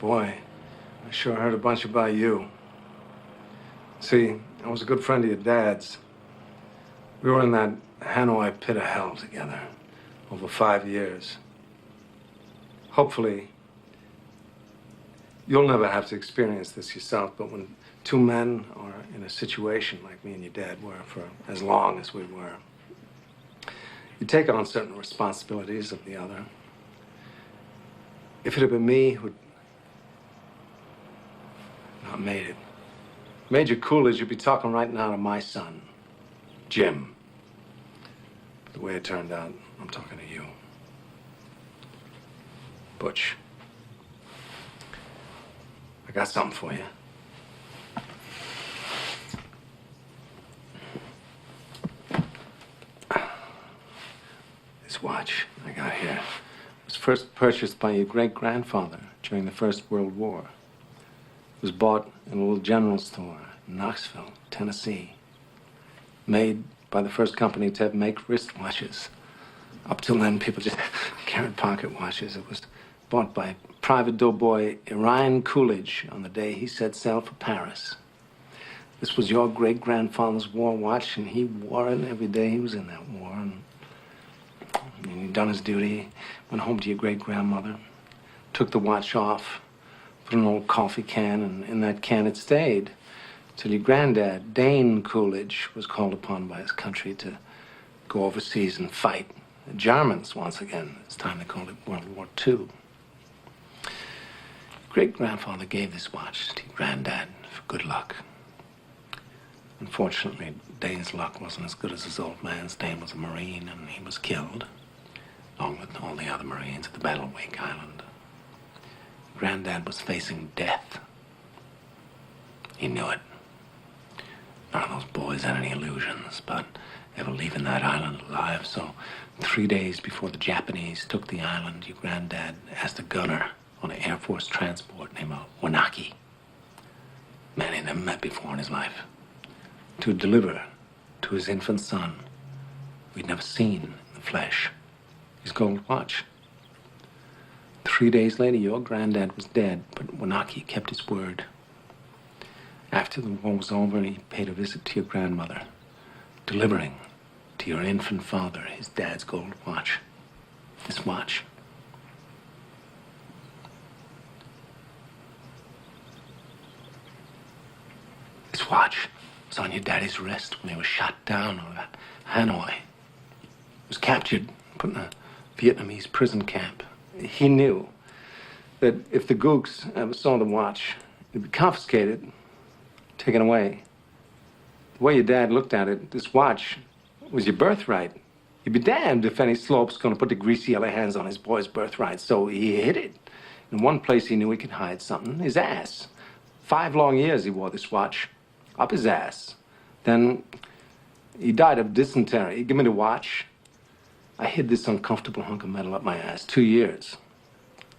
Boy, I sure heard a bunch about you. See, I was a good friend of your dad's. We were in that Hanoi pit of hell together over 5 years. Hopefully, you'll never have to experience this yourself, but when two men are in a situation like me and your dad were for as long as we were, you take on certain responsibilities of the other. If it had been me who'd not made it, Major Coolidge, you'd be talking right now to my son, Jim. But the way it turned out, I'm talking to you. Butch, I got something for you. This watch I got here was first purchased by your great-grandfather during the First World War. It was bought in a little general store in Knoxville, Tennessee. Made by the first company to make wristwatches. Up till then, people just carried pocket watches. It was bought by Private Doughboy Orion Coolidge on the day he set sail for Paris. This was your great-grandfather's war watch, and he wore it every day he was in that war. And he'd done his duty, went home to your great-grandmother, took the watch off, put an old coffee can, and in that can it stayed till your granddad, Dane Coolidge, was called upon by his country to go overseas and fight the Germans once again. It's time they called it World War II. great-grandfather gave this watch to your granddad for good luck. Unfortunately, Dane's luck wasn't as good as his old man's. Dane was a Marine, and he was killed, along with all the other Marines at the Battle of Wake Island. Granddad was facing death. He knew it. None of those boys had any illusions about ever leaving that island alive, so 3 days before the Japanese took the island, your granddad asked a gunner on an Air Force transport named Wanaki, man he'd never met before in his life, to deliver to his infant son, who he'd never seen in the flesh, his gold watch. 3 days later, your granddad was dead, but Wanaki kept his word. After the war was over, he paid a visit to your grandmother, delivering to your infant father his dad's gold watch. This watch. This watch was on your daddy's wrist when he was shot down over Hanoi. He was captured, put in a Vietnamese prison camp. He knew that if the gooks ever saw the watch, it'd be confiscated, taken away. The way your dad looked at it, this watch was your birthright. You'd be damned if any slope's gonna put the greasy yellow hands on his boy's birthright, so he hid it. In one place he knew he could hide something, his ass. 5 long years he wore this watch, up his ass. Then he died of dysentery. He gave me the watch. I hid this uncomfortable hunk of metal up my ass 2 years.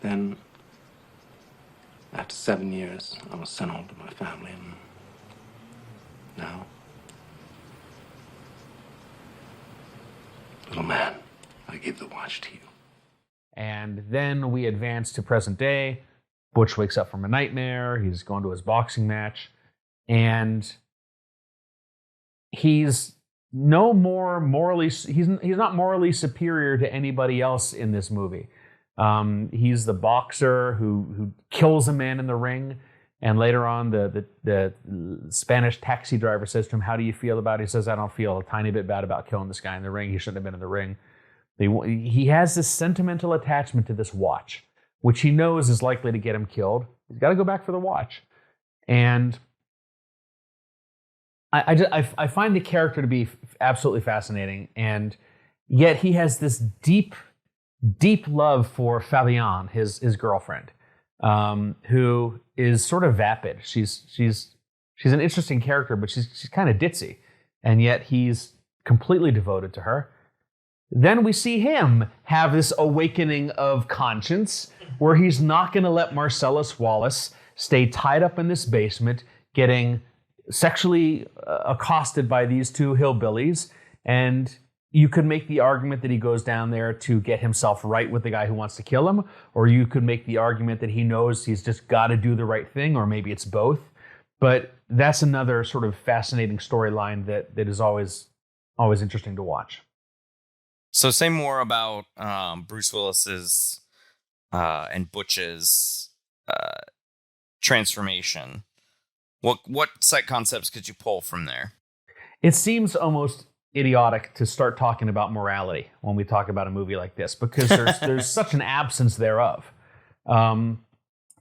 Then, after 7 years, I was sent home to my family, and now, little man, I give the watch to you. And then we advance to present day. Butch wakes up from a nightmare. He's going to his boxing match. And he's no more morally, he's not morally superior to anybody else in this movie. He's the boxer who kills a man in the ring. And later on, the Spanish taxi driver says to him, "How do you feel about it?" He says, "I don't feel a tiny bit bad about killing this guy in the ring. He shouldn't have been in the ring." He has this sentimental attachment to this watch, which he knows is likely to get him killed. He's got to go back for the watch. And I find the character to be absolutely fascinating. And yet he has this deep, deep love for Fabienne, his girlfriend, who is sort of vapid. She's an interesting character, but she's kind of ditzy. And yet he's completely devoted to her. Then we see him have this awakening of conscience where he's not going to let Marcellus Wallace stay tied up in this basement, getting sexually accosted by these two hillbillies. And you could make the argument that he goes down there to get himself right with the guy who wants to kill him, or you could make the argument that he knows he's just got to do the right thing, or maybe it's both. But that's another sort of fascinating storyline that is always interesting to watch. So say more about Bruce Willis's and Butch's transformation. What psych concepts could you pull from there? It seems almost idiotic to start talking about morality when we talk about a movie like this, because there's such an absence thereof.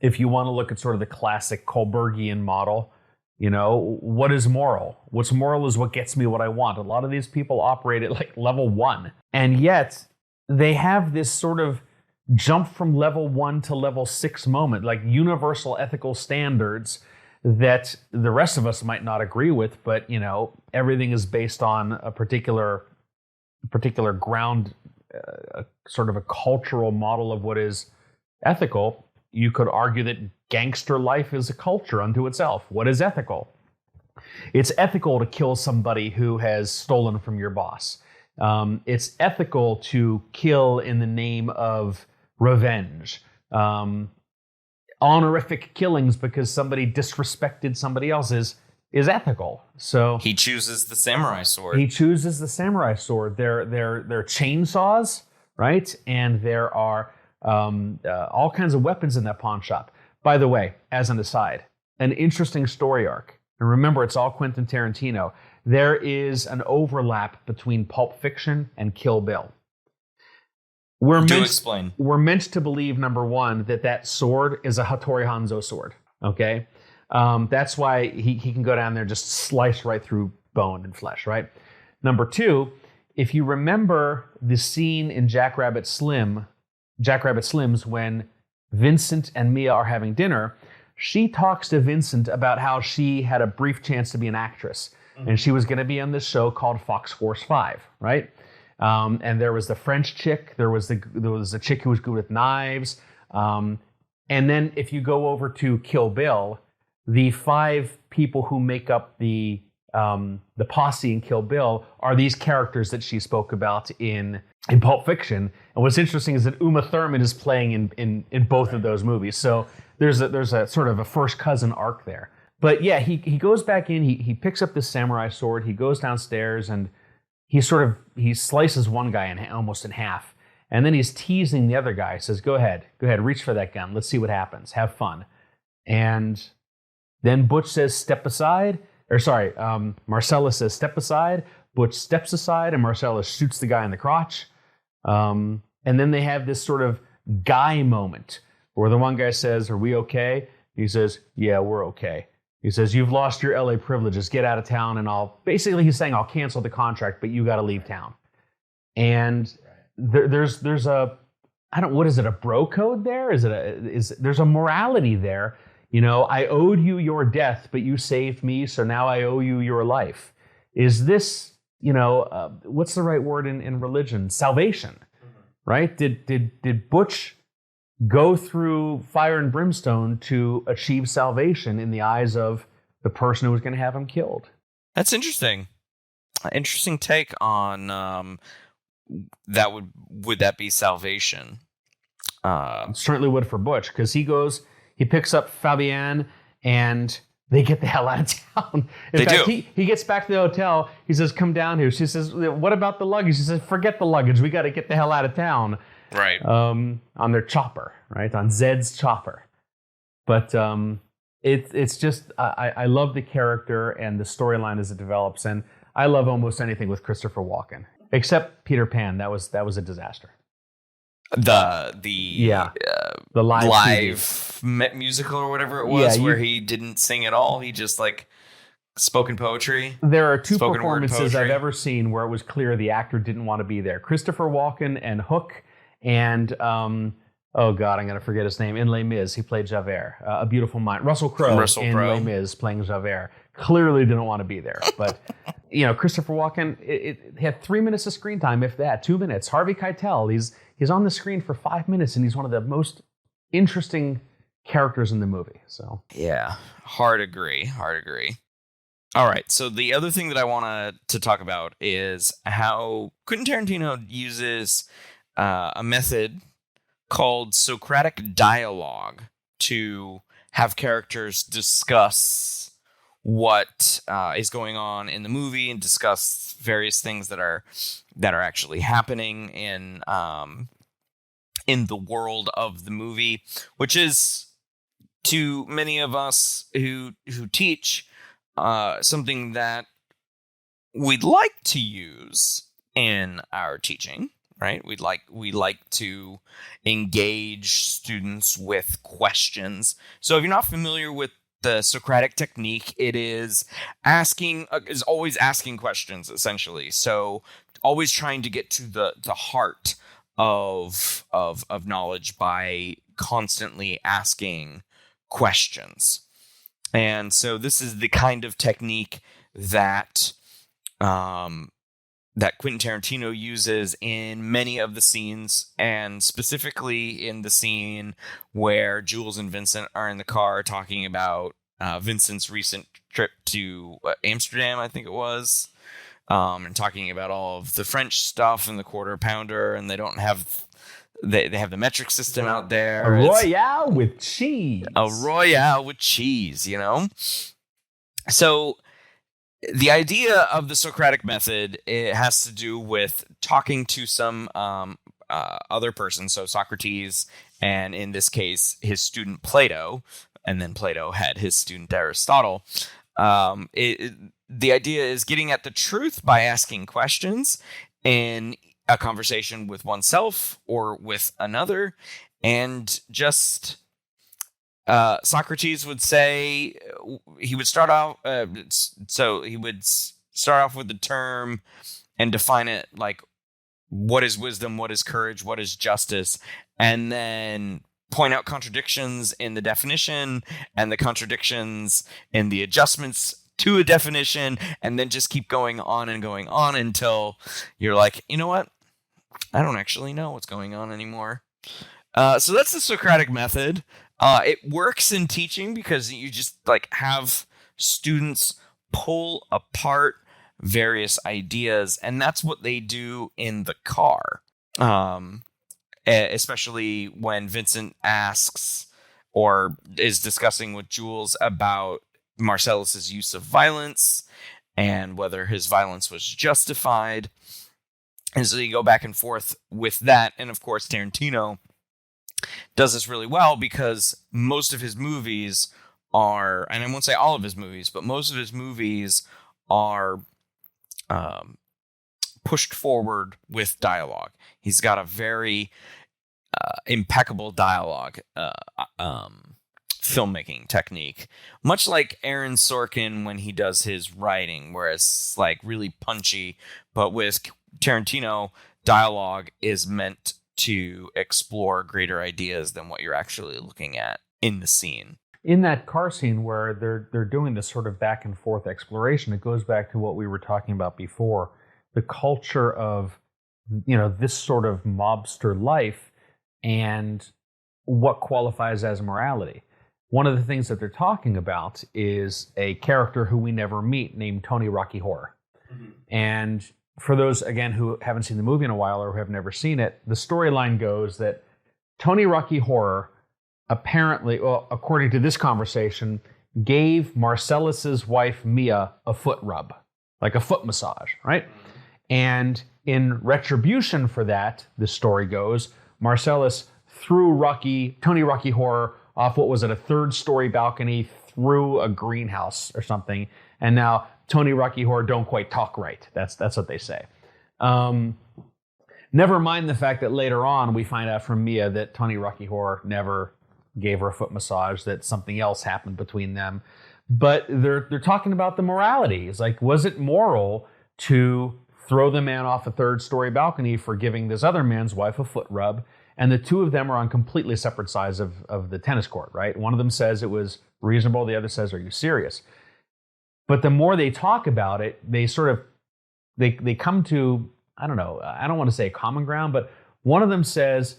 If you want to look at sort of the classic Kohlbergian model, you know, what is moral? What's moral is what gets me what I want. A lot of these people operate at like level 1, and yet they have this sort of jump from level 1 to level 6 moment, like universal ethical standards that the rest of us might not agree with, but you know, everything is based on a particular ground, sort of a cultural model of what is ethical. You could argue that gangster life is a culture unto itself. What is ethical? It's ethical to kill somebody who has stolen from your boss. It's ethical to kill in the name of revenge. Honorific killings because somebody disrespected somebody else is ethical. So he chooses the samurai sword. They're chainsaws, right? And there are all kinds of weapons in that pawn shop. By the way, as an aside, an interesting story arc. And remember, it's all Quentin Tarantino. There is an overlap between Pulp Fiction and Kill Bill. Explain. We're meant to believe, number one, that sword is a Hattori Hanzo sword. Okay, that's why he can go down there and just slice right through bone and flesh. Right. Number two, if you remember the scene in Jackrabbit Slims, when Vincent and Mia are having dinner, she talks to Vincent about how she had a brief chance to be an actress, and she was going to be on this show called Fox Force 5, right? And there was the French chick, there was a chick who was good with knives, and then if you go over to Kill Bill, the 5 people who make up the posse in Kill Bill are these characters that she spoke about in Pulp Fiction. And what's interesting is that Uma Thurman is playing in both of those movies. So there's a sort of a first cousin arc there. But yeah, he goes back in, he picks up this samurai sword, he goes downstairs, and he slices one guy almost in half. And then he's teasing the other guy, says, go ahead, reach for that gun. Let's see what happens. Have fun. And then Butch says, step aside. Marcella says, step aside. Butch steps aside, and Marcella shoots the guy in the crotch. And then they have this sort of guy moment where the one guy says, are we okay? He says, yeah, we're okay. He says, you've lost your LA privileges. Get out of town, and he's saying, I'll cancel the contract, but you got to leave town. And there's a, what is it, a bro code there? There's a morality there. I owed you your death, but you saved me, so now I owe you your life. Is this, what's the right word in religion? Salvation, right? Did Butch go through fire and brimstone to achieve salvation in the eyes of the person who was going to have him killed? That's interesting. Interesting take on that. Would that be salvation? Certainly would for Butch, because he picks up Fabienne, and they get the hell out of town. In fact, he gets back to the hotel. He says, come down here. She says, what about the luggage? He says, forget the luggage. We got to get the hell out of town. Right. On their chopper, right? On Zed's chopper. But it's just, I love the character and the storyline as it develops. And I love almost anything with Christopher Walken, except Peter Pan. That was a disaster. The live musical or whatever it was, where he didn't sing at all. He just spoken poetry. There are 2 performances I've ever seen where it was clear the actor didn't want to be there. Christopher Walken and Hook, and oh God, I'm going to forget his name. In Les Mis, he played Javert. A Beautiful Mind. Russell Crowe in Les Mis playing Javert. Clearly didn't want to be there. But, Christopher Walken, it had 3 minutes of screen time, if that, 2 minutes. Harvey Keitel, he's on the screen for 5 minutes, and he's one of the most interesting characters in the movie. So yeah, hard agree. All right, so the other thing that I want to talk about is how Quentin Tarantino uses a method called Socratic dialogue to have characters discuss what is going on in the movie and discuss various things that are actually happening in the world of the movie, which is, to many of us who teach, something that we'd like to use in our teaching, right? We like to engage students with questions. So if you're not familiar with the Socratic technique, it is always asking questions, essentially. So always trying to get to the heart of knowledge by constantly asking questions. And so this is the kind of technique that that Quentin Tarantino uses in many of the scenes, and specifically in the scene where Jules and Vincent are in the car talking about Vincent's recent trip to Amsterdam, I think it was, and talking about all of the French stuff and the quarter pounder, and they don't have... They have the metric system out there. A Royale with cheese. A Royale with cheese, So the idea of the Socratic method, it has to do with talking to some other person, so Socrates, and in this case, his student Plato, and then Plato had his student Aristotle. The idea is getting at the truth by asking questions, and a conversation with oneself or with another, and just Socrates would say he would start off. So he would start off with the term and define it like, what is wisdom, what is courage, what is justice, and then point out contradictions in the definition and the contradictions in the adjustments to a definition, and then just keep going on and going on until you're like, you know what? I don't actually know what's going on anymore. So that's the Socratic method. It works in teaching because you just like have students pull apart various ideas, and that's what they do in the car. Especially when Vincent asks or is discussing with Jules about Marcellus's use of violence and whether his violence was justified. And so you go back and forth with that. And of course, Tarantino does this really well because most of his movies are, and I won't say all of his movies, but most of his movies are pushed forward with dialogue. He's got a very impeccable dialogue filmmaking technique, much like Aaron Sorkin when he does his writing, where it's like really punchy. But with Tarantino, dialogue is meant to explore greater ideas than what you're actually looking at in the scene. In that car scene where they're doing this sort of back and forth exploration, it goes back to what we were talking about before, the culture of, you know, this sort of mobster life and what qualifies as morality. One of the things that they're talking about is a character who we never meet named Tony Rocky Horror. Mm-hmm. And for those, again, who haven't seen the movie in a while or who have never seen it, the storyline goes that Tony Rocky Horror apparently, well, according to this conversation, gave Marcellus's wife Mia a foot rub, like a foot massage, right? And in retribution for that, the story goes, Marcellus threw Tony Rocky Horror off, what was it, a third-story balcony through a greenhouse or something, and now Tony Rocky Horror don't quite talk right. That's what they say. Never mind the fact that later on we find out from Mia that Tony Rocky Horror never gave her a foot massage, that something else happened between them. But they're talking about the morality. It's like, was it moral to throw the man off a third-story balcony for giving this other man's wife a foot rub? And the two of them are on completely separate sides of the tennis court, right? One of them says it was reasonable. The other says, are you serious? But the more they talk about it, they sort of, they come to, I don't know, I don't want to say common ground, but one of them says,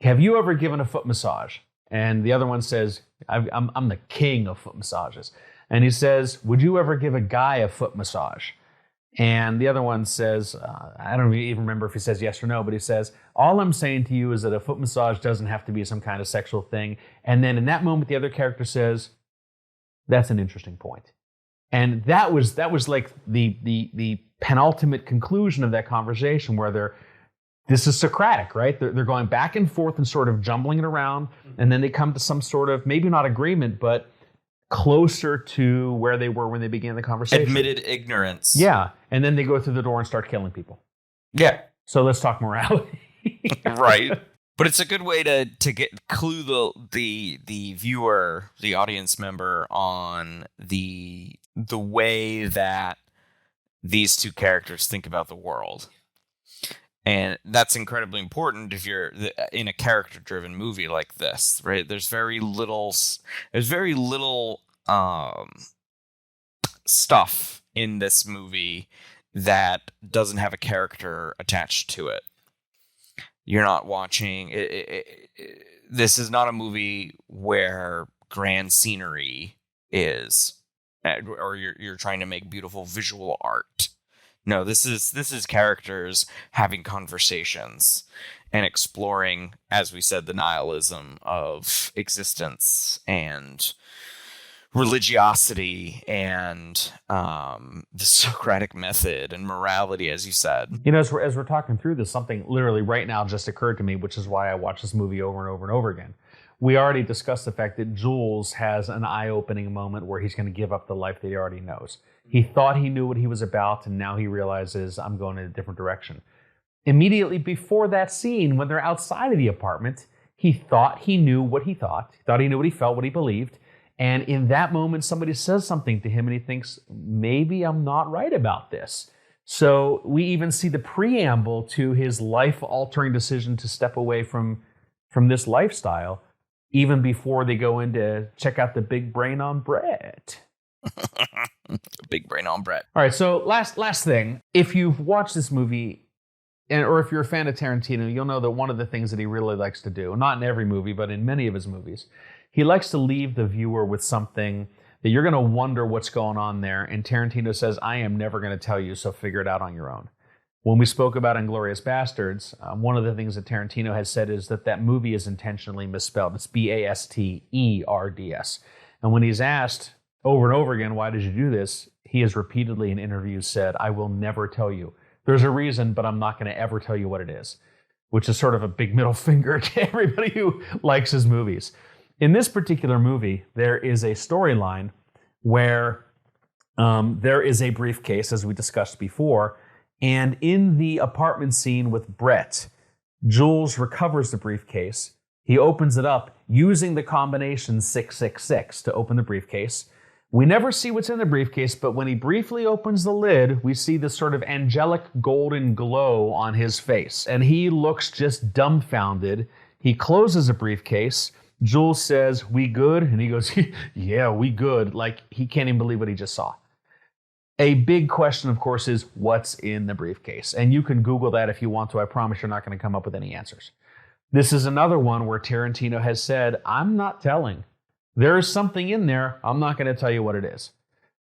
have you ever given a foot massage? And the other one says, I'm the king of foot massages. And he says, would you ever give a guy a foot massage? And the other one says, I don't even remember if he says yes or no, but he says, all I'm saying to you is that a foot massage doesn't have to be some kind of sexual thing. And then in that moment, the other character says, that's an interesting point. And that was like the penultimate conclusion of that conversation, where this is Socratic, right? They're going back and forth and sort of jumbling it around, and then they come to some sort of, maybe not agreement, but closer to where they were when they began the conversation. Admitted ignorance. Yeah, and then they go through the door and start killing people. Yeah. So let's talk morality. Right. But it's a good way to clue the viewer, the audience member, on the way that these two characters think about the world. And that's incredibly important if you're in a character-driven movie like this, right? There's very little stuff in this movie that doesn't have a character attached to it. You're not watching this is not a movie where grand scenery is, or you're trying to make beautiful visual art. No, this is characters having conversations and exploring, as we said, the nihilism of existence and religiosity and the Socratic method and morality, as you said. You know, as we're talking through this, something literally right now just occurred to me, which is why I watch this movie over and over and over again. We already discussed the fact that Jules has an eye-opening moment where he's going to give up the life that he already knows. He thought he knew what he was about, and now he realizes, I'm going in a different direction. Immediately before that scene, when they're outside of the apartment, he thought he knew what he thought. He thought he knew what he felt, what he believed. And in that moment, somebody says something to him and he thinks, maybe I'm not right about this. So we even see the preamble to his life-altering decision to step away from this lifestyle, even before they go in to check out the big brain on Brett. Big brain on Brett. All right, so last thing. If you've watched this movie, or if you're a fan of Tarantino, you'll know that one of the things that he really likes to do, not in every movie, but in many of his movies, he likes to leave the viewer with something that you're going to wonder what's going on there. And Tarantino says, I am never going to tell you, so figure it out on your own. When we spoke about Inglourious Bastards, one of the things that Tarantino has said is that movie is intentionally misspelled. It's Basterds. And when he's asked over and over again, why did you do this? He has repeatedly in interviews said, I will never tell you. There's a reason, but I'm not going to ever tell you what it is, which is sort of a big middle finger to everybody who likes his movies. In this particular movie, there is a storyline where there is a briefcase, as we discussed before, and in the apartment scene with Brett, Jules recovers the briefcase. He opens it up using the combination 666 to open the briefcase. We never see what's in the briefcase, but when he briefly opens the lid, we see this sort of angelic golden glow on his face. And he looks just dumbfounded. He closes the briefcase. Jules says, we good? And he goes, yeah, we good. Like he can't even believe what he just saw. A big question, of course, is what's in the briefcase? And you can Google that if you want to. I promise you're not going to come up with any answers. This is another one where Tarantino has said, I'm not telling. There is something in there. I'm not going to tell you what it is.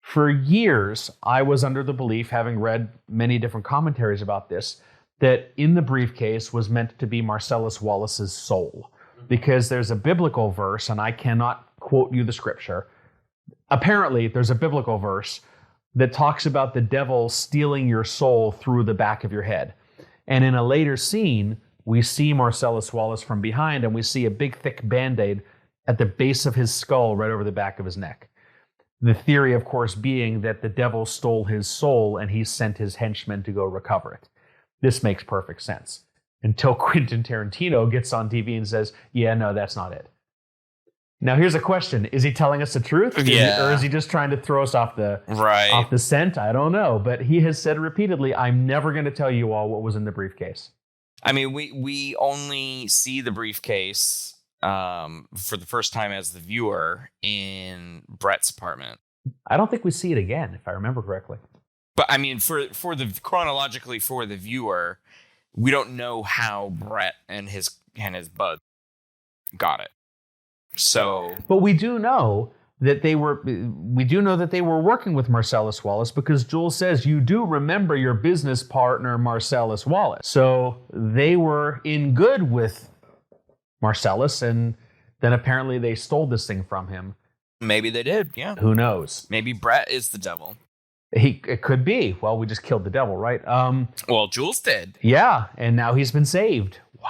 For years, I was under the belief, having read many different commentaries about this, that in the briefcase was meant to be Marcellus Wallace's soul. Because there's a biblical verse, and I cannot quote you the scripture. Apparently, there's a biblical verse that talks about the devil stealing your soul through the back of your head. And in a later scene, we see Marcellus Wallace from behind, and we see a big, thick Band-Aid at the base of his skull right over the back of his neck. The theory, of course, being that the devil stole his soul and he sent his henchmen to go recover it. This makes perfect sense. Until Quentin Tarantino gets on TV and says, yeah, no, that's not it. Now, here's a question. Is he telling us the truth? Or is he just trying to throw us off the scent? I don't know. But he has said repeatedly, I'm never going to tell you all what was in the briefcase. I mean, we only see the briefcase for the first time as the viewer in Brett's apartment. I don't think we see it again, if I remember correctly. But I mean, chronologically for the viewer, we don't know how Brett and his bud got it. So, but we do know that they were working with Marcellus Wallace, because Jules says, you do remember your business partner, Marcellus Wallace. So they were in good with Marcellus, and then apparently they stole this thing from him. Maybe they did, yeah. Who knows? Maybe Brett is the devil. It could be. Well, we just killed the devil, right? Well, Jules did. Yeah, and now he's been saved. Wow.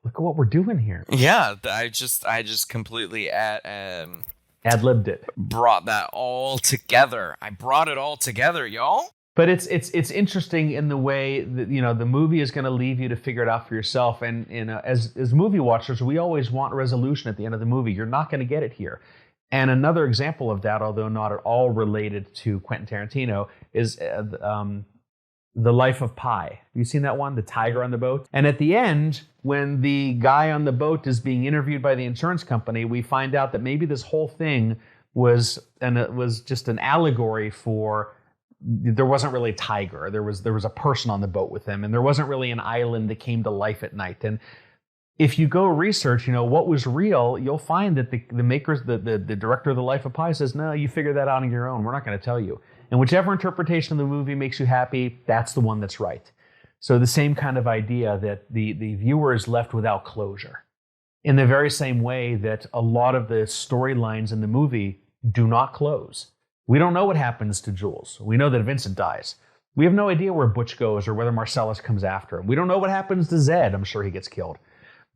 Look at what we're doing here. Yeah, I just completely ad-libbed it. Brought that all together. I brought it all together, y'all. But it's interesting in the way that, you know, the movie is going to leave you to figure it out for yourself. And as movie watchers, we always want resolution at the end of the movie. You're not going to get it here. And another example of that, although not at all related to Quentin Tarantino, is The Life of Pi. Have you seen that one? The tiger on the boat? And at the end, when the guy on the boat is being interviewed by the insurance company, we find out that maybe this whole thing was just an allegory for, there wasn't really a tiger. There was a person on the boat with him, and there wasn't really an island that came to life at night. And if you go research, what was real, you'll find that the makers, the director of The Life of Pi says, no, you figure that out on your own. We're not going to tell you. And whichever interpretation of the movie makes you happy, that's the one that's right. So the same kind of idea that the viewer is left without closure. In the very same way that a lot of the storylines in the movie do not close. We don't know what happens to Jules. We know that Vincent dies. We have no idea where Butch goes or whether Marcellus comes after him. We don't know what happens to Zed. I'm sure he gets killed.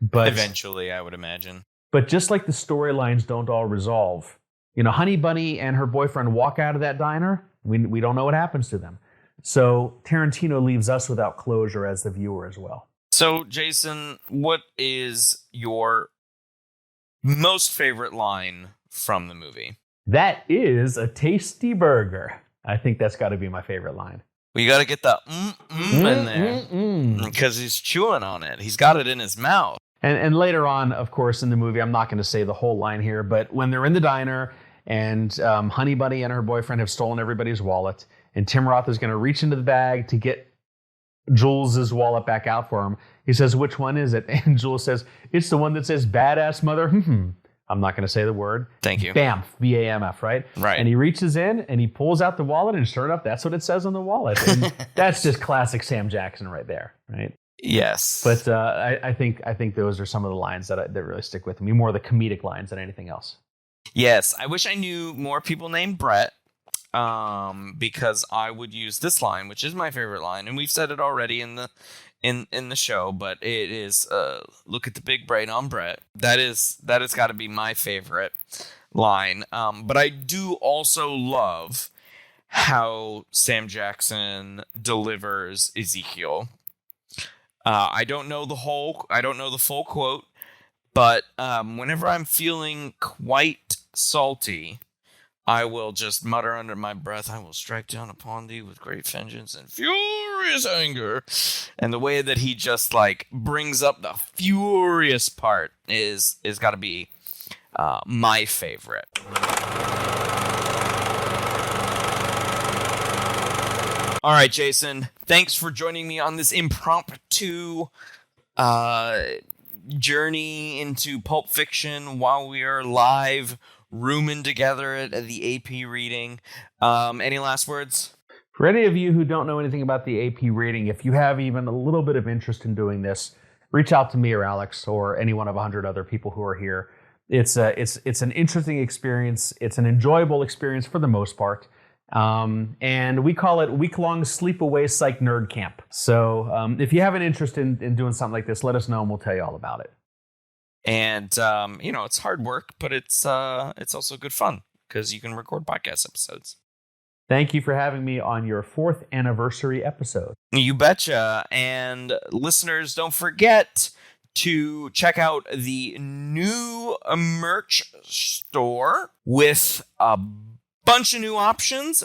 But eventually, I would imagine. But just like the storylines don't all resolve, Honey Bunny and her boyfriend walk out of that diner. We don't know what happens to them. So Tarantino leaves us without closure as the viewer as well. So, Jason, what is your most favorite line from the movie? That is a tasty burger. I think that's got to be my favorite line. We got to get the in there because he's chewing on it. He's got it in his mouth. And later on, of course, in the movie, I'm not going to say the whole line here, but when they're in the diner and Honey Bunny and her boyfriend have stolen everybody's wallet, and Tim Roth is going to reach into the bag to get Jules' wallet back out for him, he says, "Which one is it?" And Jules says, "It's the one that says badass mother." I'm not going to say the word. Thank you. BAMF, B-A-M-F, right? Right. And he reaches in and he pulls out the wallet, and sure enough, that's what it says on the wallet. And that's just classic Sam Jackson right there, right? Yes. But I think those are some of the lines that really stick with me, more the comedic lines than anything else. Yes. I wish I knew more people named Brett, because I would use this line, which is my favorite line, and we've said it already in the show, but it is look at the big brain on Brett. That has got to be my favorite line. But I do also love how Sam Jackson delivers Ezekiel. I don't know the full quote, but whenever I'm feeling quite salty, I will just mutter under my breath, "I will strike down upon thee with great vengeance and furious anger." And the way that he just like brings up the furious part is got to be my favorite. All right, Jason, thanks for joining me on this impromptu journey into Pulp Fiction while we are live rooming together at the AP reading. Any last words? For any of you who don't know anything about the AP reading, if you have even a little bit of interest in doing this, reach out to me or Alex or any one of 100 other people who are here. It's an interesting experience. It's an enjoyable experience for the most part. And we call it week-long sleep-away psych nerd camp. So if you have an interest in doing something like this, let us know and we'll tell you all about it. And, it's hard work, but it's also good fun because you can record podcast episodes. Thank you for having me on your 4th anniversary episode. You betcha. And listeners, don't forget to check out the new merch store with a bunch of new options.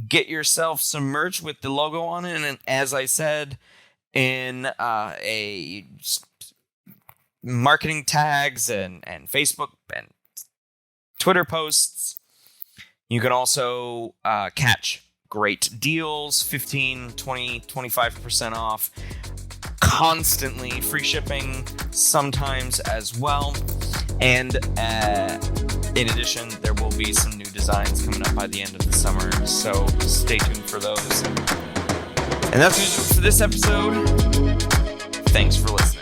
Get yourself some merch with the logo on it. And as I said in a marketing tags and Facebook and Twitter posts, you can also catch great deals, 15, 20, 25% off, constantly free shipping sometimes as well. And in addition, there will be some new designs coming up by the end of the summer, so stay tuned for those. And that's going to do it for this episode. Thanks for listening.